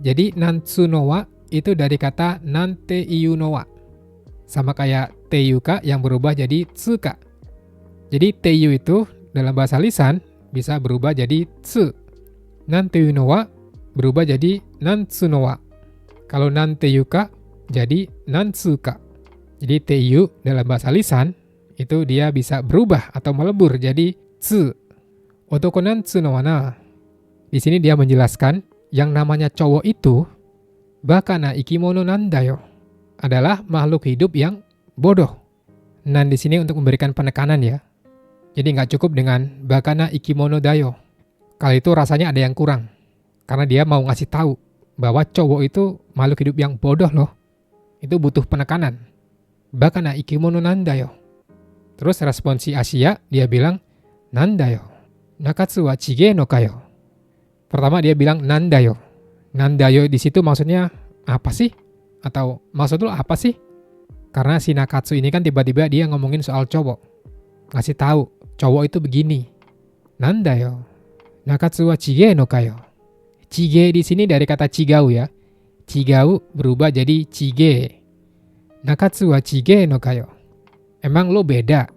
Jadi nantsu no wa itu dari kata nante iyu no wa. Sama kayak teiyuka yang berubah jadi tsuka. Jadi teiyu itu dalam bahasa lisan bisa berubah jadi tsu. Nante iyu no wa berubah jadi nantsu no wa. Kalau nanteyuka jadi nantsuka. Jadi teiyu dalam bahasa lisan itu dia bisa berubah atau melebur jadi tsu. Otoko nantsu no wa na. Di sini dia menjelaskan yang namanya cowok itu bakana ikimono nandayo adalah makhluk hidup yang bodoh. Nan di sini untuk memberikan penekanan ya. Jadi nggak cukup dengan bakana ikimono dayo. Kali itu rasanya ada yang kurang. Karena dia mau ngasih tahu bahwa cowok itu makhluk hidup yang bodoh loh. Itu butuh penekanan. Bakana ikimono nandayo. Terus respon si Asia dia bilang nandayo. Nakatsu wa chige no kayo. Pertama dia bilang nandayo. Nandayo di situ maksudnya apa sih? Atau maksud lu apa sih? Karena si Nakatsu ini kan tiba-tiba dia ngomongin soal cowok. Ngasih tahu, cowok itu begini. Nandayo. Nakatsu wa chige no kayo. Chige di sini dari kata chigau ya. Chigau berubah jadi chige. Nakatsu wa chige no kayo. Emang lo beda?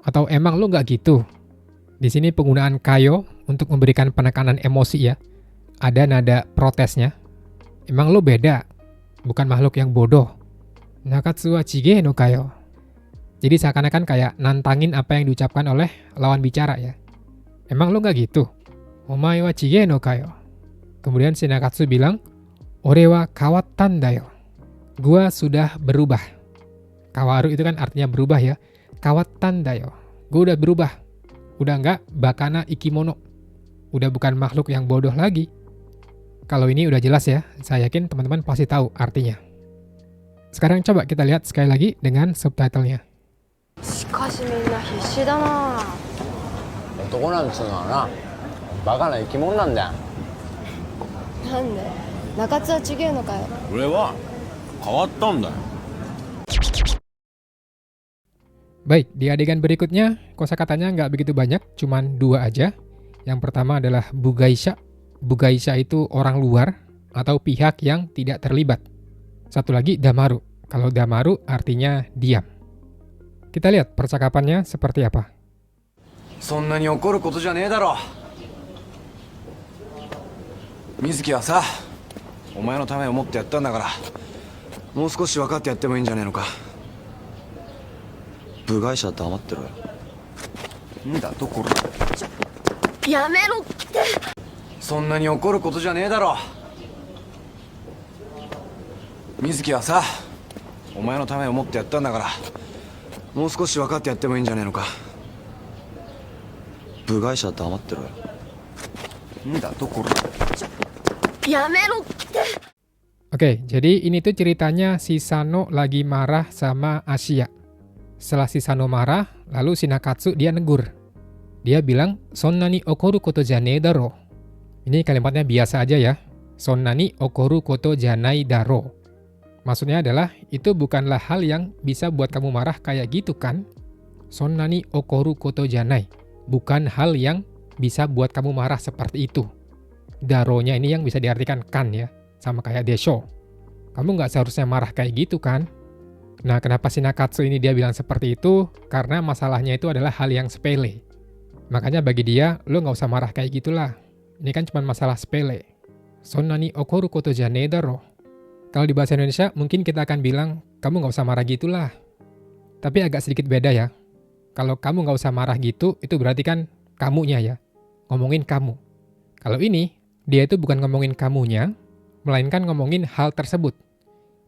Atau emang lo nggak gitu? Di sini penggunaan kayo untuk memberikan penekanan emosi ya. Ada nada protesnya. Emang lo beda? Bukan makhluk yang bodoh. Nakatsu wa chige no kayo. Jadi seakan-akan kayak nantangin apa yang diucapkan oleh lawan bicara ya. Emang lo nggak gitu? Omae wa chige no kayo. Kemudian si Nakatsu bilang, Ore wa kawattan da yo. Gua sudah berubah. Kawaru itu kan artinya berubah ya. Kawattan da yo. Gua udah berubah. Udah nggak bakana ikimono. Udah bukan makhluk yang bodoh lagi. Kalau ini udah jelas ya. Saya yakin teman-teman pasti tahu artinya. Sekarang coba kita lihat sekali lagi dengan subtitlenya. しかしみんな必死だな。男なんつうのはなバカな生き物なんだよ。なんで中津は違えのかよ。俺は変わったんだよ。 Baik, di adegan berikutnya kosakatanya nggak begitu banyak, cuman 2 aja. Yang pertama adalah bugaisha. Bugaisha itu orang luar atau pihak yang tidak terlibat. Satu lagi damaru. Kalau damaru artinya diam. Kita lihat percakapannya seperti apa. そんなに怒ることじゃねえだろ。水木はさ、お前のためを思ってやったんだから、もう少し分かってやってもいいんじゃねえのか。部外者黙ってろよ。んだとこら。やめろって。そんなに怒ることじゃねえだろ。水木はさ、お前のためを思ってやったんだから、もう少し分かってやってもいいんじゃねえのか。部外者黙ってろよ。んだとこら。やめろって。 Oke, jadi ini tuh ceritanya si Sano lagi marah sama Asia. Setelah si Sano marah, lalu si Nakatsu dia negur. Dia bilang, Sonna ni okoru koto janai daro. Ini kalimatnya biasa aja ya. Sonna ni okoru koto janai daro. Maksudnya adalah, itu bukanlah hal yang bisa buat kamu marah kayak gitu kan? Sonna ni okoru koto janai. Bukan hal yang bisa buat kamu marah seperti itu. Daronya ini yang bisa diartikan kan ya. Sama kayak desho. Kamu nggak seharusnya marah kayak gitu kan? Nah, kenapa si Nakatsu ini dia bilang seperti itu? Karena masalahnya itu adalah hal yang sepele. Makanya bagi dia, lo nggak usah marah kayak gitulah. Ini kan cuma masalah sepele. Sonna ni okoru koto janai daro. Kalau di bahasa Indonesia, mungkin kita akan bilang, kamu nggak usah marah gitulah. Tapi agak sedikit beda ya. Kalau kamu nggak usah marah gitu, itu berarti kan kamunya ya. Ngomongin kamu. Kalau ini, dia itu bukan ngomongin kamunya, melainkan ngomongin hal tersebut.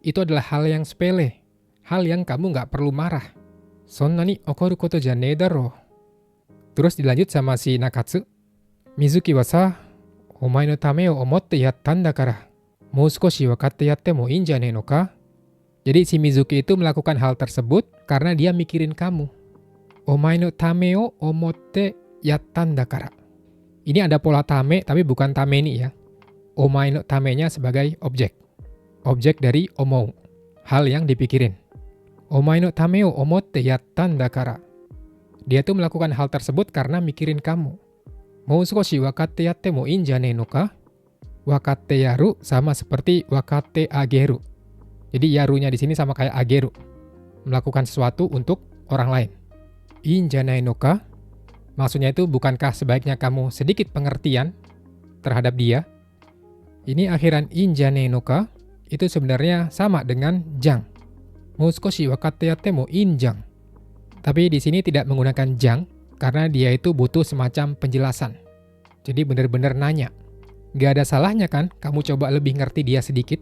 Itu adalah hal yang sepele. Hal yang kamu nggak perlu marah. Sonna ni okoru koto janai daro. Terus dilanjut sama si Nakatsu. Mizuki wa sa, omae no tame o omotte yattan dakara. Mou sukoshi wakatte yatte mo ii janai no ka? Jadi si Mizuki itu melakukan hal tersebut karena dia mikirin kamu. Omae no tame o omotte yattan dakara. Ini ada pola tame tapi bukan tame ni ya. Omae no tamenya sebagai objek. Objek dari omou. Hal yang dipikirin. Omae no tame o omotte yattan dakara. Dia tuh melakukan hal tersebut karena mikirin kamu. Mou sukoshi wakatte yatte mo ii janai no ka? Wakatte yaru sama seperti wakatte ageru. Jadi yarunya di sini sama kayak ageru. Melakukan sesuatu untuk orang lain. Ii janai no ka? Maksudnya itu bukankah sebaiknya kamu sedikit pengertian terhadap dia? Ini akhiran ii janai no ka itu sebenarnya sama dengan jang. Mou sukoshi wakatte yatte mo ii jang. Tapi di sini tidak menggunakan jang karena dia itu butuh semacam penjelasan. Jadi benar-benar nanya. Gak ada salahnya kan kamu coba lebih ngerti dia sedikit.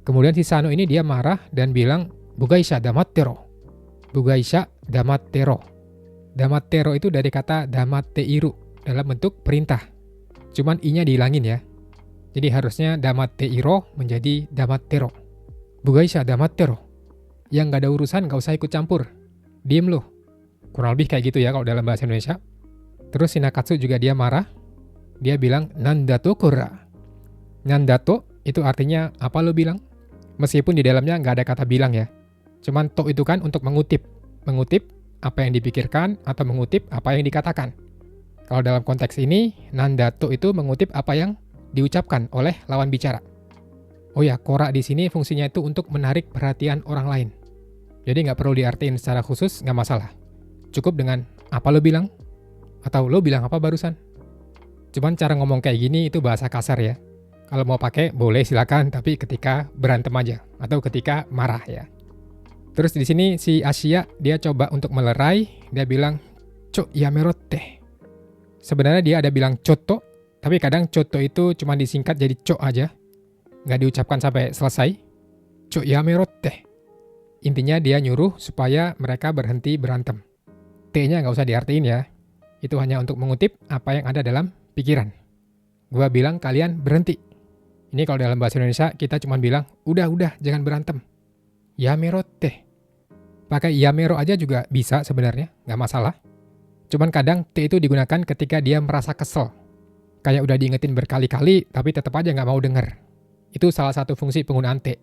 Kemudian si Sano ini dia marah dan bilang, Bugaisha damattero. Bugaisha damattero. Damattero itu dari kata damatteiru dalam bentuk perintah. Cuman i-nya dihilangin ya. Jadi harusnya damatteiro menjadi damattero. Bugaisha damattero. Yang gak ada urusan gak usah ikut campur. Diem loh. Kurang lebih kayak gitu ya kalau dalam bahasa Indonesia. Terus si Nakatsu juga dia marah. Dia bilang, nandato kora. Nandato itu artinya apa lo bilang? Meskipun di dalamnya nggak ada kata bilang ya. Cuman to itu kan untuk mengutip. Mengutip apa yang dipikirkan atau mengutip apa yang dikatakan. Kalau dalam konteks ini, nandato itu mengutip apa yang diucapkan oleh lawan bicara. Oh ya, kora di sini fungsinya itu untuk menarik perhatian orang lain. Jadi nggak perlu diartiin secara khusus, nggak masalah. Cukup dengan apa lo bilang, atau lo bilang apa barusan. Cuman cara ngomong kayak gini itu bahasa kasar ya. Kalau mau pakai boleh silakan, tapi ketika berantem aja atau ketika marah ya. Terus di sini si Asia dia coba untuk melerai, dia bilang "Cok yamerotte". Sebenarnya dia ada bilang "coto", tapi kadang "coto" itu cuma disingkat jadi "cok" aja. Nggak diucapkan sampai selesai. "Cok yamerotte". Intinya dia nyuruh supaya mereka berhenti berantem. T-nya nggak usah diartiin ya. Itu hanya untuk mengutip apa yang ada dalam pikiran. Gua bilang kalian berhenti. Ini kalau dalam bahasa Indonesia kita cuma bilang, udah, jangan berantem. Yamerotte. Pakai yamero aja juga bisa sebenarnya, nggak masalah. Cuman kadang T itu digunakan ketika dia merasa kesel. Kayak udah diingetin berkali-kali, tapi tetap aja nggak mau denger. Itu salah satu fungsi penggunaan T.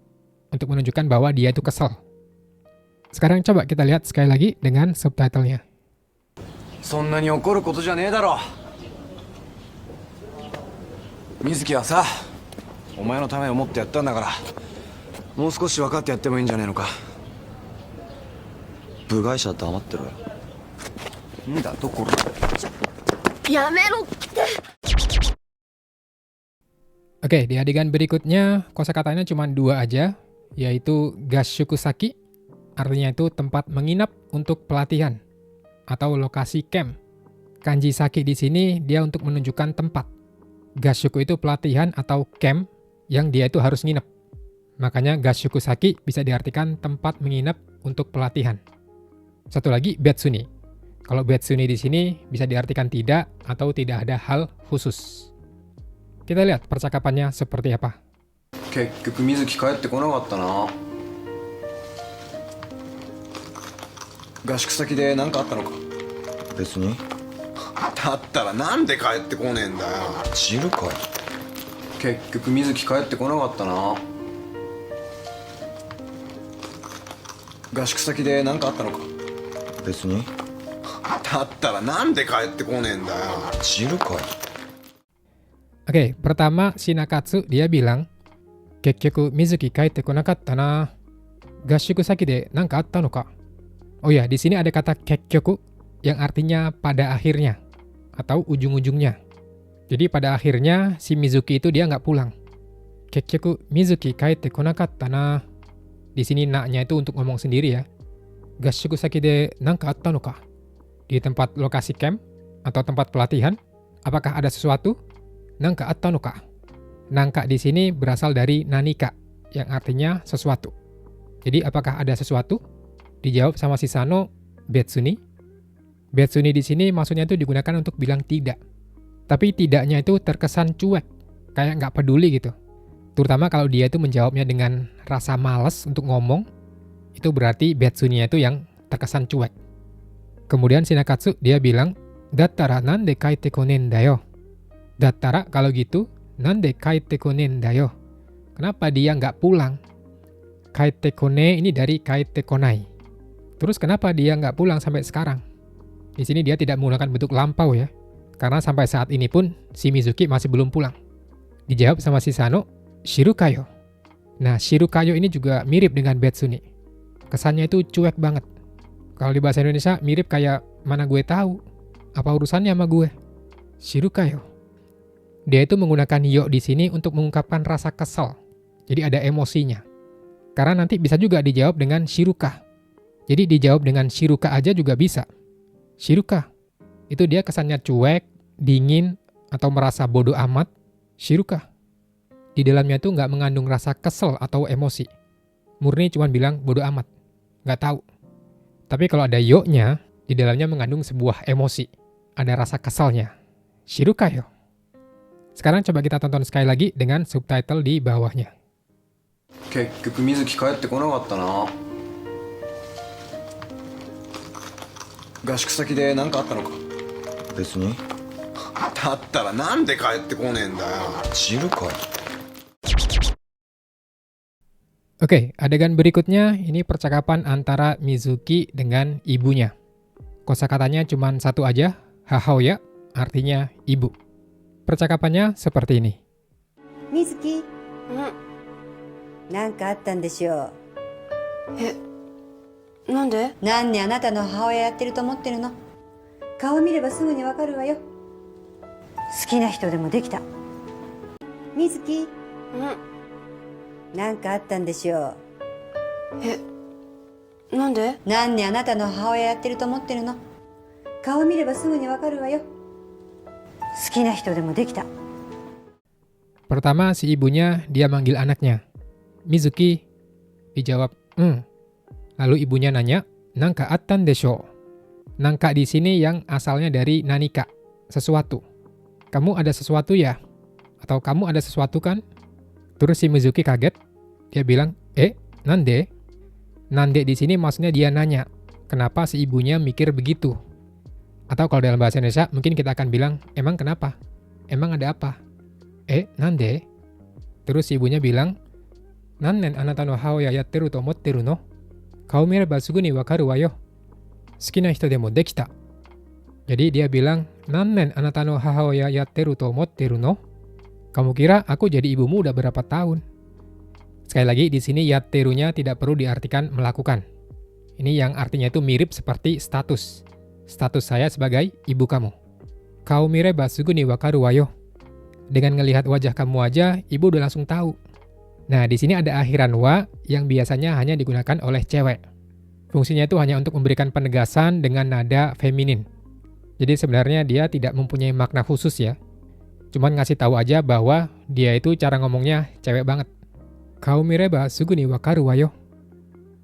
Untuk menunjukkan bahwa dia itu kesel. Sekarang coba kita lihat sekali lagi dengan subtitlenya. そんなに怒ることじゃねえだろ。水木はさ、お前のためを思ってやったんだから、もう少し分かってやってもいいんじゃねえのか。部外者黙ってろよ。んだとこれ。やめろって。 Oke, di adegan berikutnya kosakatanya cuma 2 aja, yaitu gashukusaki, artinya itu tempat menginap untuk pelatihan atau lokasi camp. Kanji saki di sini dia untuk menunjukkan tempat. Gashuku itu pelatihan atau camp yang dia itu harus nginep. Makanya gashukusaki bisa diartikan tempat menginap untuk pelatihan. Satu lagi betsuni. Kalau betsuni di sini bisa diartikan tidak atau tidak ada hal khusus. Kita lihat percakapannya seperti apa. 結局水木帰ってこなかったな。合宿先で何かあったのか。別に。だったらなんで帰ってこねえんだよ。知るかよ。結局水木帰ってこなかったな。合宿先で何かあったのか。別に。だったらなんで帰ってこねえんだよ。知るかよ。 Oke, pertama si Nakatsu dia bilang, "Kekkeku Mizuki kaite konakatta na. Gashuku saki de nanka atta no ka?" Oh ya, di sini ada kata kekkeku yang artinya pada akhirnya atau ujung-ujungnya. Jadi pada akhirnya si Mizuki itu dia nggak pulang. Kekkeku Mizuki kaite konakatta na. Di sini na-nya itu untuk ngomong sendiri ya. Gashuku saki de nanka atta no ka? Di tempat lokasi camp atau tempat pelatihan, apakah ada sesuatu? Nangka atta no ka? Nangka di sini berasal dari nanika yang artinya sesuatu. Jadi apakah ada sesuatu? Dijawab sama si Sano, betsuni. Betsuni di sini maksudnya itu digunakan untuk bilang tidak. Tapi tidaknya itu terkesan cuek, kayak nggak peduli gitu. Terutama kalau dia itu menjawabnya dengan rasa malas untuk ngomong, itu berarti betsuninya itu yang terkesan cuek. Kemudian si Nakatsu dia bilang, dattara nande kaite konen dayo. Dattara kalau gitu, nande kaite konen dayo. Kenapa dia nggak pulang? Kaite kone ini dari kaite konai. Terus kenapa dia nggak pulang sampai sekarang? Di sini dia tidak menggunakan bentuk lampau ya. Karena sampai saat ini pun si Mizuki masih belum pulang. Dijawab sama si Sano, shirukayo. Nah, shirukayo ini juga mirip dengan betsuni. Kesannya itu cuek banget. Kalau di bahasa Indonesia mirip kayak mana gue tahu. Apa urusannya sama gue? Shirukayo. Dia itu menggunakan yo di sini untuk mengungkapkan rasa kesal. Jadi ada emosinya. Karena nanti bisa juga dijawab dengan shiruka. Jadi dijawab dengan shiruka aja juga bisa. Shiruka. Itu dia kesannya cuek, dingin, atau merasa bodoh amat. Shiruka. Di dalamnya tuh nggak mengandung rasa kesel atau emosi. Murni cuma bilang bodoh amat. Nggak tahu. Tapi kalau ada yo-nya, di dalamnya mengandung sebuah emosi. Ada rasa kesalnya. Shiruka yo. Sekarang coba kita tonton sekali lagi dengan subtitle di bawahnya. 結局水木帰ってこなかったな。合宿先で何かあったのか。別に。だったらなんで帰ってこねえんだよ。知るかよ。 Oke, adegan berikutnya ini percakapan antara Mizuki dengan ibunya. Kosakatanya cuma satu aja, hahaoya, artinya ibu. Percakapannya seperti ini. 水木、なんかあったんでしょう。なんで？何年あなたの母親やってると思ってるの？顔見ればすぐにわかるわよ。好きな人でもできた。水木、なんかあったんでしょう。なんで？何年あなたの母親やってると思ってるの？顔見ればすぐにわかるわよ。好きな人でもできた。 Pertama si ibunya dia manggil anaknya. Mizuki. Dijawab, Lalu ibunya nanya, Nanka attan desho. Nangka di sini yang asalnya dari nanika, sesuatu. Kamu ada sesuatu ya? Atau kamu ada sesuatu kan? Terus si Mizuki kaget. Dia bilang, nande? Nande di sini maksudnya dia nanya. Kenapa si ibunya mikir begitu? Atau kalau dalam bahasa Indonesia mungkin kita akan bilang, emang kenapa? Emang ada apa? Nande? Terus si ibunya bilang, Nannen anata no haoya yatteru to omotteru no? Kau mireba sugu ni wakaru wa yo. Suki na hito demo dekita. Jadi dia bilang, Nannen anata no haoya yatteru to omotteru no? Kamu kira aku jadi ibumu udah berapa tahun? Sekali lagi di sini yatterunya tidak perlu diartikan melakukan. Ini yang artinya itu mirip seperti status. Status saya sebagai ibu kamu. Kau mireba sugu ni wakaru wa yo. Dengan ngelihat wajah kamu aja, ibu udah langsung tahu. Nah, di sini ada akhiran wa yang biasanya hanya digunakan oleh cewek. Fungsinya itu hanya untuk memberikan penegasan dengan nada feminin. Jadi sebenarnya dia tidak mempunyai makna khusus ya. Cuman ngasih tahu aja bahwa dia itu cara ngomongnya cewek banget. Kau mireba sugu ni wakaru wa yo.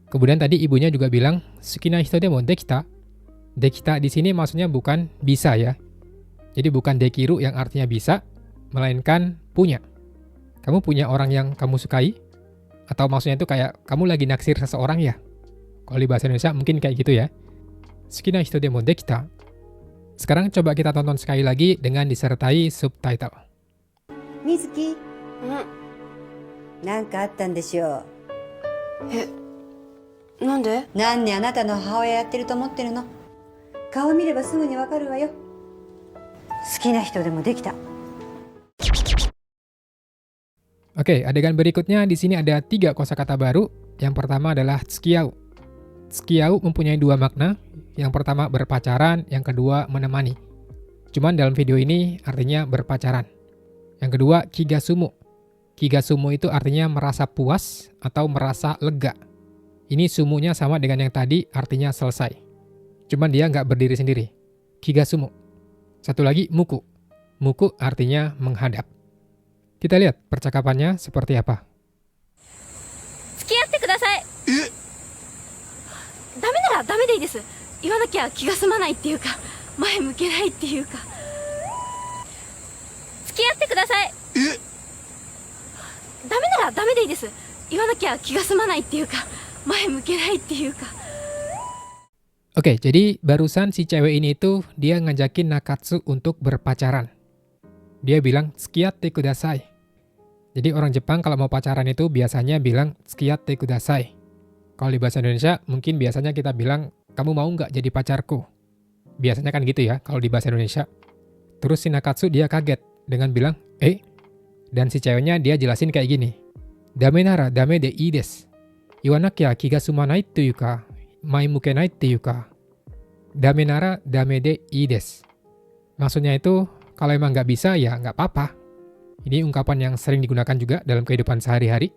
Kemudian tadi ibunya juga bilang, Sukina hito demo dekita. Dekita di sini maksudnya bukan bisa ya. Jadi bukan dekiru yang artinya bisa, melainkan punya. Kamu punya orang yang kamu sukai? Atau maksudnya itu kayak kamu lagi naksir seseorang ya? Kalau di bahasa Indonesia mungkin kayak gitu ya. Sukina hito demo dekita. Sekarang coba kita tonton sekali lagi dengan disertai subtitle. Mizuki, なんかあったんでしょう。なんで？何年あなたの母親やってると思ってるの？顔見ればすぐにわかるわよ。好きな人でもできた。 Oke, adegan berikutnya di sini ada 3 kosakata baru. Yang pertama adalah tsukiyau. Tsukiyau mempunyai 2 makna. Yang pertama berpacaran, yang kedua menemani. Cuman dalam video ini artinya berpacaran. Yang kedua kigasumu. Kigasumu itu artinya merasa puas atau merasa lega. Ini sumunya sama dengan yang tadi artinya selesai. Cuman dia nggak berdiri sendiri. Kigasumu. Satu lagi muku. Muku artinya menghadap. Kita lihat percakapannya seperti apa. 付き合ってください。ダメならダメでいいです。言わなきゃ気が済まないっていうか、前向けないっていうか。付き合ってください。ダメならダメでいいです。言わなきゃ気が済まないっていうか、前向けないっていうか。 Oke, jadi barusan si cewek ini tuh dia ngajakin Nakatsu untuk berpacaran. Dia bilang tsukiyatte kudasai. Jadi orang Jepang kalau mau pacaran itu biasanya bilang tsukiyatte kudasai. Kalau di bahasa Indonesia mungkin biasanya kita bilang kamu mau nggak jadi pacarku. Biasanya kan gitu ya kalau di bahasa Indonesia. Terus si Nakatsu dia kaget dengan bilang dan si ceweknya dia jelasin kayak gini. Dame nara dame de ii desu. Iwanakia kiga sumanai tsuyu ka mai mukenai tsuyu ka. Dame nara dame de ii desu. Maksudnya itu kalau emang nggak bisa ya nggak apa-apa. Ini ungkapan yang sering digunakan juga dalam kehidupan sehari-hari.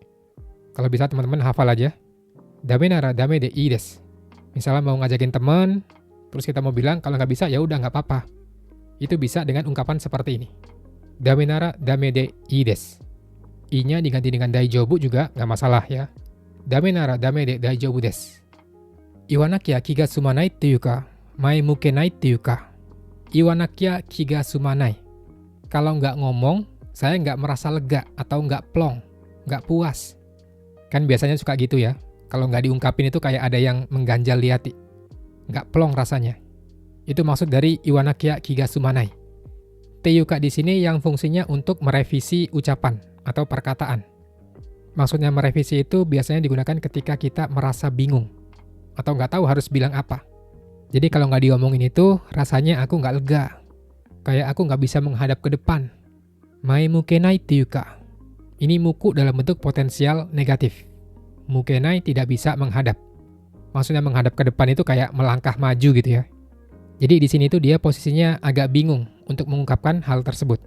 Kalau bisa teman-teman hafal aja. Dame nara dame de ii desu. Misalnya mau ngajakin teman, terus kita mau bilang kalau nggak bisa ya udah nggak apa-apa. Itu bisa dengan ungkapan seperti ini. Dame nara dame de ii desu. I-nya diganti dengan daijobu juga nggak masalah ya. Dame nara dame de daijobu desu. Iwanakia kiga sumanai tsuyu ka mai mukenai tsuyu ka. Iwanakia kiga sumanai. Kalau nggak ngomong, saya nggak merasa lega atau nggak plong, nggak puas. Kan biasanya suka gitu ya. Kalau nggak diungkapin itu kayak ada yang mengganjal di hati. Nggak plong rasanya. Itu maksud dari iwanakia kiga sumanai. Teyuka di sini yang fungsinya untuk merevisi ucapan atau perkataan. Maksudnya merevisi itu biasanya digunakan ketika kita merasa bingung atau nggak tahu harus bilang apa. Jadi kalau nggak diomongin itu rasanya aku nggak lega. Kayak aku nggak bisa menghadap ke depan. Mae mukenaiっていうか. Ini muku dalam bentuk potensial negatif. Mukenai tidak bisa menghadap. Maksudnya menghadap ke depan itu kayak melangkah maju gitu ya. Jadi di sini tuh dia posisinya agak bingung untuk mengungkapkan hal tersebut.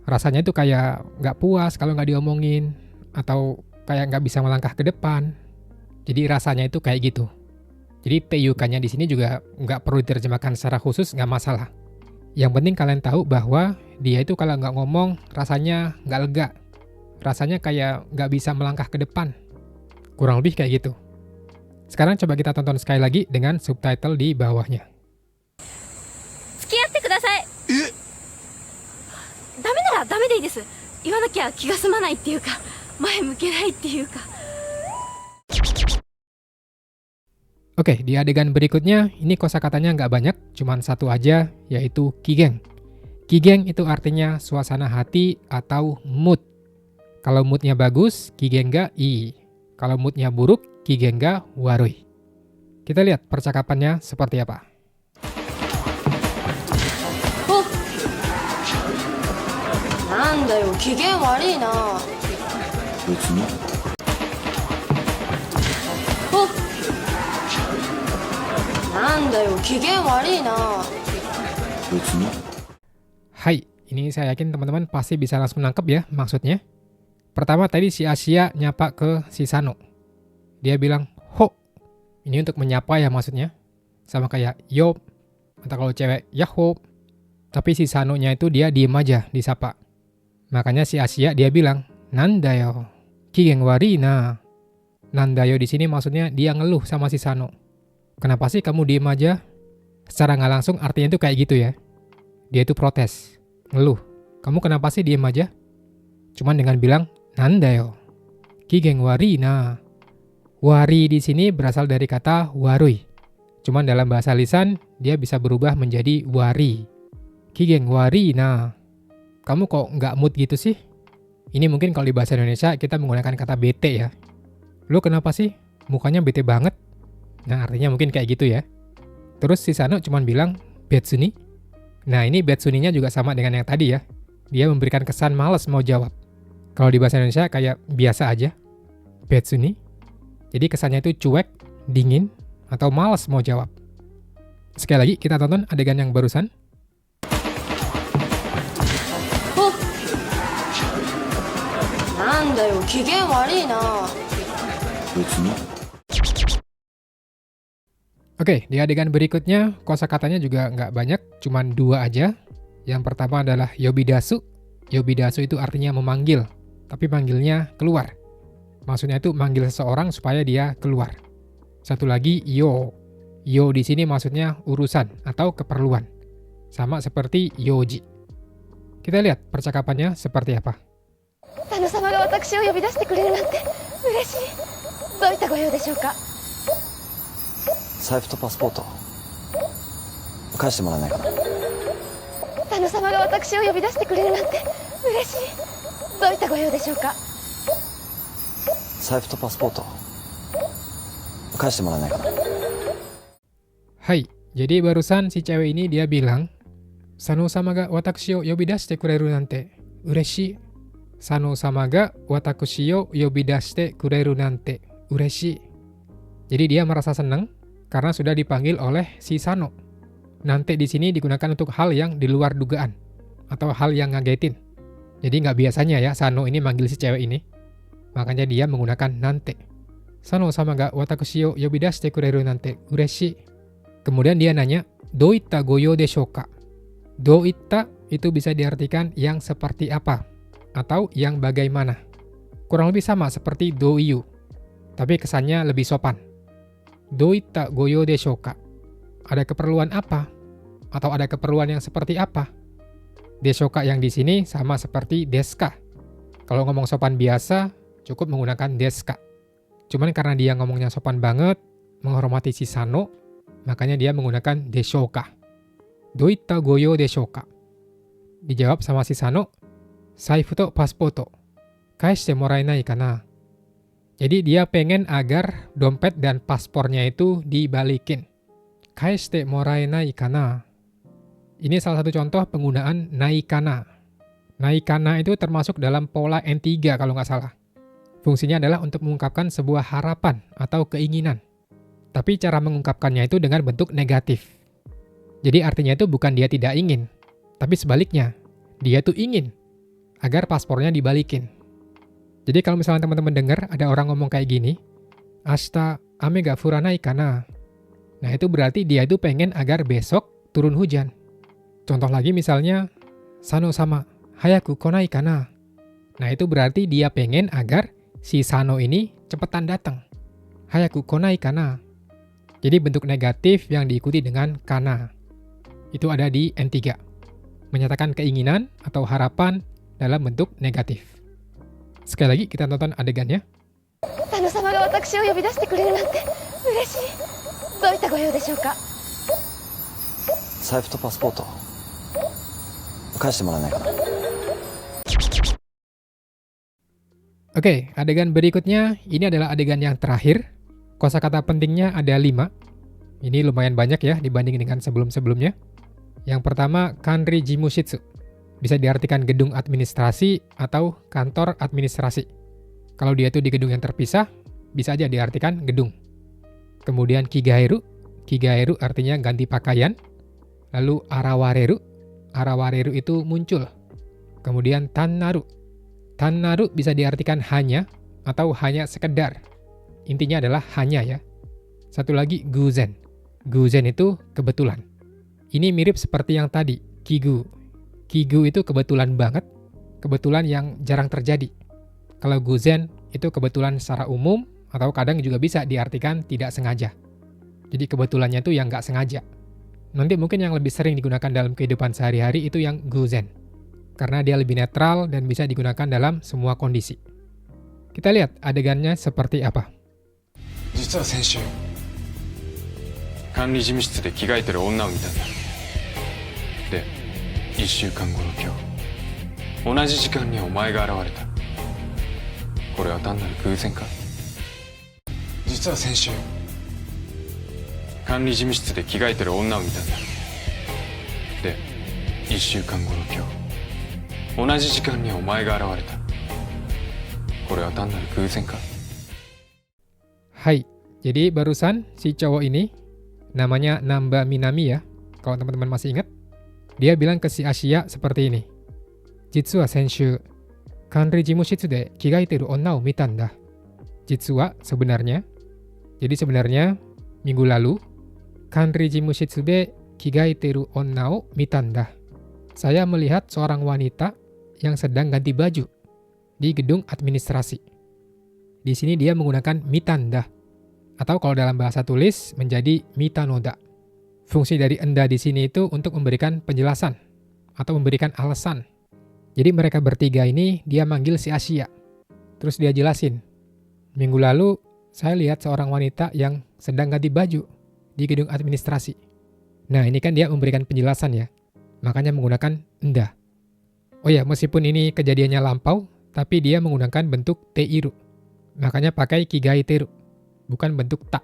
Rasanya itu kayak nggak puas kalau nggak diomongin, atau kayak nggak bisa melangkah ke depan. Jadi rasanya itu kayak gitu. Jadi teyukanya di sini juga nggak perlu diterjemahkan secara khusus, nggak masalah. Yang penting kalian tahu bahwa dia itu kalau nggak ngomong rasanya nggak lega. Rasanya kayak nggak bisa melangkah ke depan. Kurang lebih kayak gitu. Sekarang coba kita tonton sekali lagi dengan subtitle di bawahnya. 付き合ってください。ダメならダメでいいです。言わなきゃ気が済まないっていうか、前向けないっていうか。Oke, di adegan berikutnya, ini kosakatanya nggak banyak, cuman satu aja, yaitu kigeng. Kigeng itu artinya suasana hati atau mood. Kalau moodnya bagus, kigeng ga ii. Kalau moodnya buruk, kigeng ga warui. Kita lihat percakapannya seperti apa. Oh. なんだよ、機嫌悪いな。別に。Oh. なんだよ、機嫌悪いな。別に。Hai, ini saya yakin teman-teman pasti bisa langsung nangkep ya maksudnya. Pertama tadi si Asia nyapa ke si Sano. Dia bilang, ho. Ini untuk menyapa ya maksudnya. Sama kayak yo, atau kalau cewek, yaho. Tapi si Sanonya itu dia diem aja disapa. Makanya si Asia dia bilang, nandayo, kigeng wari na. Nandayo di sini maksudnya dia ngeluh sama si Sano. Kenapa sih kamu diem aja? Secara nggak langsung artinya itu kayak gitu ya. Dia itu protes, ngeluh. Kamu kenapa sih diem aja? Cuman dengan bilang, nandayo, kigeng wari na. Wari di sini berasal dari kata warui. Cuman dalam bahasa lisan, dia bisa berubah menjadi wari. Kigeng wari na. Kamu kok nggak mood gitu sih? Ini mungkin kalau di bahasa Indonesia kita menggunakan kata bete ya. Lu kenapa sih? Mukanya bete banget. Nah artinya mungkin kayak gitu ya. Terus si Sano cuman bilang, betsuni. Nah ini betsuninya juga sama dengan yang tadi ya. Dia memberikan kesan malas mau jawab. Kalau di bahasa Indonesia kayak biasa aja. Betsuni. Jadi kesannya itu cuek, dingin, atau malas mau jawab. Sekali lagi kita tonton adegan yang barusan. Oh. なんだよ、機嫌悪いな。別に。Oke, di adegan berikutnya kosakatanya juga nggak banyak, cuman 2 aja. Yang pertama adalah yobidasu. Yobidasu itu artinya memanggil, tapi manggilnya keluar. Maksudnya itu manggil seseorang supaya dia keluar. Satu lagi yo. Yo di sini maksudnya urusan atau keperluan. Sama seperti yoji. Kita lihat percakapannya seperti apa. 佐野様が私を呼び出してくれるなんて嬉しい。どういったご用でしょうか。財布とパスポート返してもらえないかな。佐野様が私を呼び出してくれるなんて嬉しい。どういったご用でしょうか。財布とパスポート返してもらえないかな。Hai, jadi barusan si cewek ini dia bilang, Sano-sama ga watakushi o yobidashite kureru nante ureshi. Sano-sama ga watakushi o yobidashite kureru nante ureshi. Jadi dia merasa senang karena sudah dipanggil oleh si Sano. Nante di sini digunakan untuk hal yang di luar dugaan atau hal yang ngagetin. Jadi nggak biasanya ya Sano ini manggil si cewek ini. Makanya dia menggunakan nante. Sano-sama ga watakushi o yobidashite kureru nante ureshi. Kemudian dia nanya, doitta goyo deshou ka? Doitta itu bisa diartikan yang seperti apa atau yang bagaimana. Kurang lebih sama seperti doiyu, tapi kesannya lebih sopan. Doitta goyo deshou ka? Ada keperluan apa? Atau ada keperluan yang seperti apa? Deshou ka yang di sini sama seperti desu ka. Kalau ngomong sopan biasa, cukup menggunakan desu ka. Cuman karena dia ngomongnya sopan banget, menghormati si Sano, makanya dia menggunakan deshou ka. Doitta goyo deshou ka? Dijawab sama si Sano, Saifu to paspoto kaeshite moraenai kana? Jadi dia pengen agar dompet dan paspornya itu dibalikin. Kaeshite moraenai kana? Ini salah satu contoh penggunaan naikana. Naikana itu termasuk dalam pola N3 kalau nggak salah. Fungsinya adalah untuk mengungkapkan sebuah harapan atau keinginan. Tapi cara mengungkapkannya itu dengan bentuk negatif. Jadi artinya itu bukan dia tidak ingin, tapi sebaliknya, dia tuh ingin agar paspornya dibalikin. Jadi kalau misalnya teman-teman dengar ada orang ngomong kayak gini, "Ashita ame ga furanai kana?" Nah itu berarti dia itu pengen agar besok turun hujan. Contoh lagi misalnya, "Sano sama, hayaku konai kana?" Nah itu berarti dia pengen agar si Sano ini cepetan datang. Hayaku konai kana? Jadi bentuk negatif yang diikuti dengan kana. Itu ada di N3. Menyatakan keinginan atau harapan dalam bentuk negatif. Sekali lagi kita tonton adegannya. 佐野様が私を呼び出してくれるなんて嬉しい。どういったご用でしょうか。財布とパスポート返してもらえないかな。 Oke, adegan berikutnya ini adalah adegan yang terakhir. Kosakata pentingnya ada 5. Ini lumayan banyak ya dibanding dengan sebelum-sebelumnya. Yang pertama, Kanri Jimushitsu. Bisa diartikan gedung administrasi atau kantor administrasi. Kalau dia itu di gedung yang terpisah, bisa aja diartikan gedung. Kemudian Kigaeru. Kigaeru artinya ganti pakaian. Lalu Arawareru. Arawareru itu muncul. Kemudian Tannaru. Tannaru bisa diartikan hanya atau hanya sekedar. Intinya adalah hanya ya. Satu lagi Guzen. Guzen itu kebetulan. Ini mirip seperti yang tadi, Kigu. Kigu itu kebetulan banget, kebetulan yang jarang terjadi. Kalau Guzen itu kebetulan secara umum atau kadang juga bisa diartikan tidak sengaja. Jadi kebetulannya itu yang nggak sengaja. Nanti mungkin yang lebih sering digunakan dalam kehidupan sehari-hari itu yang Guzen. Karena dia lebih netral dan bisa digunakan dalam semua kondisi. Kita lihat adegannya seperti apa. 実は先週管理事務室で着替えてる女を見たんだ。で、1週間後の今日同じ時間にお前が現れた。これは単なる偶然か。実は先週管理事務室で着替えてる女を見たんだ。で、1週間後の今日同じ時間にお前が現れた。これは単なる偶然か。 Hai, jadi barusan si cowok ini, namanya Namba Minami ya, kalau teman-teman masih ingat, dia bilang ke si Asia seperti ini. Jitsu wa senshu, kanri jimushitsu de kigaiteru onna o mitan da. Jitsu wa sebenarnya, jadi sebenarnya minggu lalu, kanri jimushitsu de kigaiteru onna o mitan da. Saya melihat seorang wanita yang sedang ganti baju di gedung administrasi. Di sini dia menggunakan mitanda, atau kalau dalam bahasa tulis menjadi mitanoda. Fungsi dari enda di sini itu untuk memberikan penjelasan atau memberikan alasan. Jadi mereka bertiga ini dia manggil si Asia. Terus dia jelasin, minggu lalu saya lihat seorang wanita yang sedang ganti baju di gedung administrasi. Nah ini kan dia memberikan penjelasan ya, makanya menggunakan enda. Oh ya, meskipun ini kejadiannya lampau, tapi dia menggunakan bentuk teiru. Makanya pakai kigaiteru, bukan bentuk ta.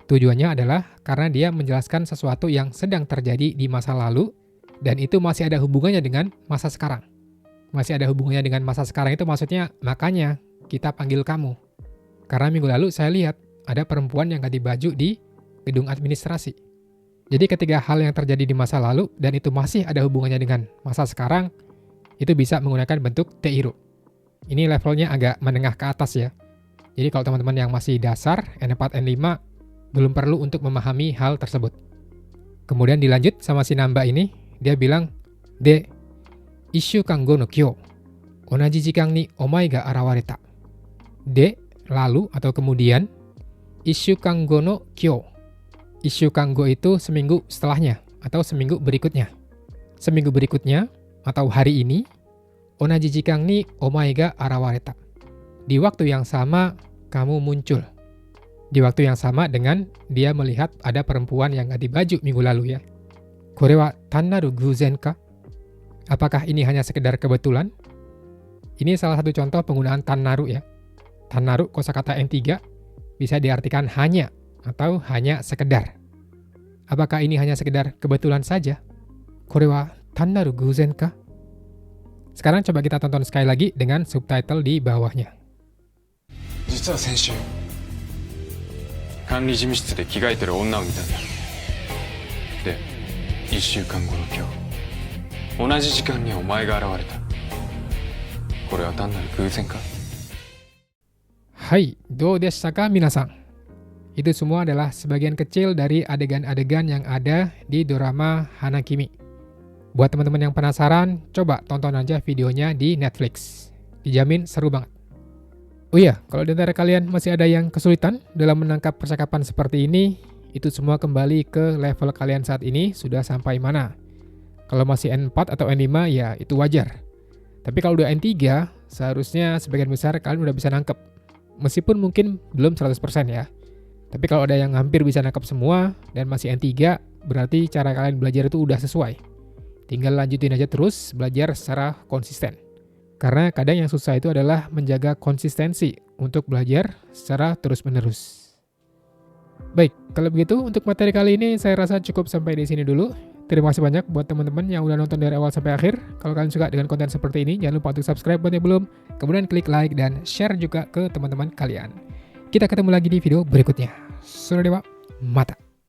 Tujuannya adalah karena dia menjelaskan sesuatu yang sedang terjadi di masa lalu, dan itu masih ada hubungannya dengan masa sekarang. Masih ada hubungannya dengan masa sekarang itu maksudnya, makanya kita panggil kamu. Karena minggu lalu saya lihat ada perempuan yang ganti baju di gedung administrasi. Jadi ketika hal yang terjadi di masa lalu, dan itu masih ada hubungannya dengan masa sekarang, itu bisa menggunakan bentuk teiru. Ini levelnya agak menengah ke atas ya. Jadi kalau teman-teman yang masih dasar, N4, N5, belum perlu untuk memahami hal tersebut. Kemudian dilanjut sama si Namba ini, dia bilang, De, ishukan go no kyo, onaji jikan ni omae ga arawareta. De, lalu atau kemudian, ishukan go no kyo. Ishukan go itu seminggu setelahnya, atau seminggu berikutnya. Seminggu berikutnya, atau hari ini, onaji jikan ni omae ga arawareta. Di waktu yang sama, kamu muncul. Di waktu yang sama dengan dia melihat ada perempuan yang ganti baju minggu lalu ya. Kore wa tannaru guzen ka? Apakah ini hanya sekedar kebetulan? Ini salah satu contoh penggunaan tannaru ya. Tannaru kosakata N3 bisa diartikan hanya atau hanya sekedar. Apakah ini hanya sekedar kebetulan saja? Kore wa tannaru guzen ka? Sekarang coba kita tonton sekali lagi dengan subtitle di bawahnya. 実は先週管理事務室で着替えてる女を見たんだ。で、1週間後の今日同じ時間にお前が現れた。これは単なる偶然か? Hai, do deshita ka minasan? Itu semua adalah sebagian kecil dari adegan-adegan yang ada di drama Hanakimi. Buat teman-teman yang penasaran, coba tonton aja videonya di Netflix. Dijamin seru banget. Oh iya, kalau di antara kalian masih ada yang kesulitan dalam menangkap percakapan seperti ini, itu semua kembali ke level kalian saat ini sudah sampai mana. Kalau masih N4 atau N5 ya itu wajar. Tapi kalau udah N3, seharusnya sebagian besar kalian udah bisa nangkep. Meskipun mungkin belum 100% ya. Tapi kalau ada yang hampir bisa nangkep semua dan masih N3, berarti cara kalian belajar itu udah sesuai. Tinggal lanjutin aja terus belajar secara konsisten. Karena kadang yang susah itu adalah menjaga konsistensi untuk belajar secara terus-menerus. Baik, kalau begitu untuk materi kali ini saya rasa cukup sampai di sini dulu. Terima kasih banyak buat teman-teman yang udah nonton dari awal sampai akhir. Kalau kalian suka dengan konten seperti ini, jangan lupa untuk subscribe buat yang belum. Kemudian klik like dan share juga ke teman-teman kalian. Kita ketemu lagi di video berikutnya. Sudah dewa, mata.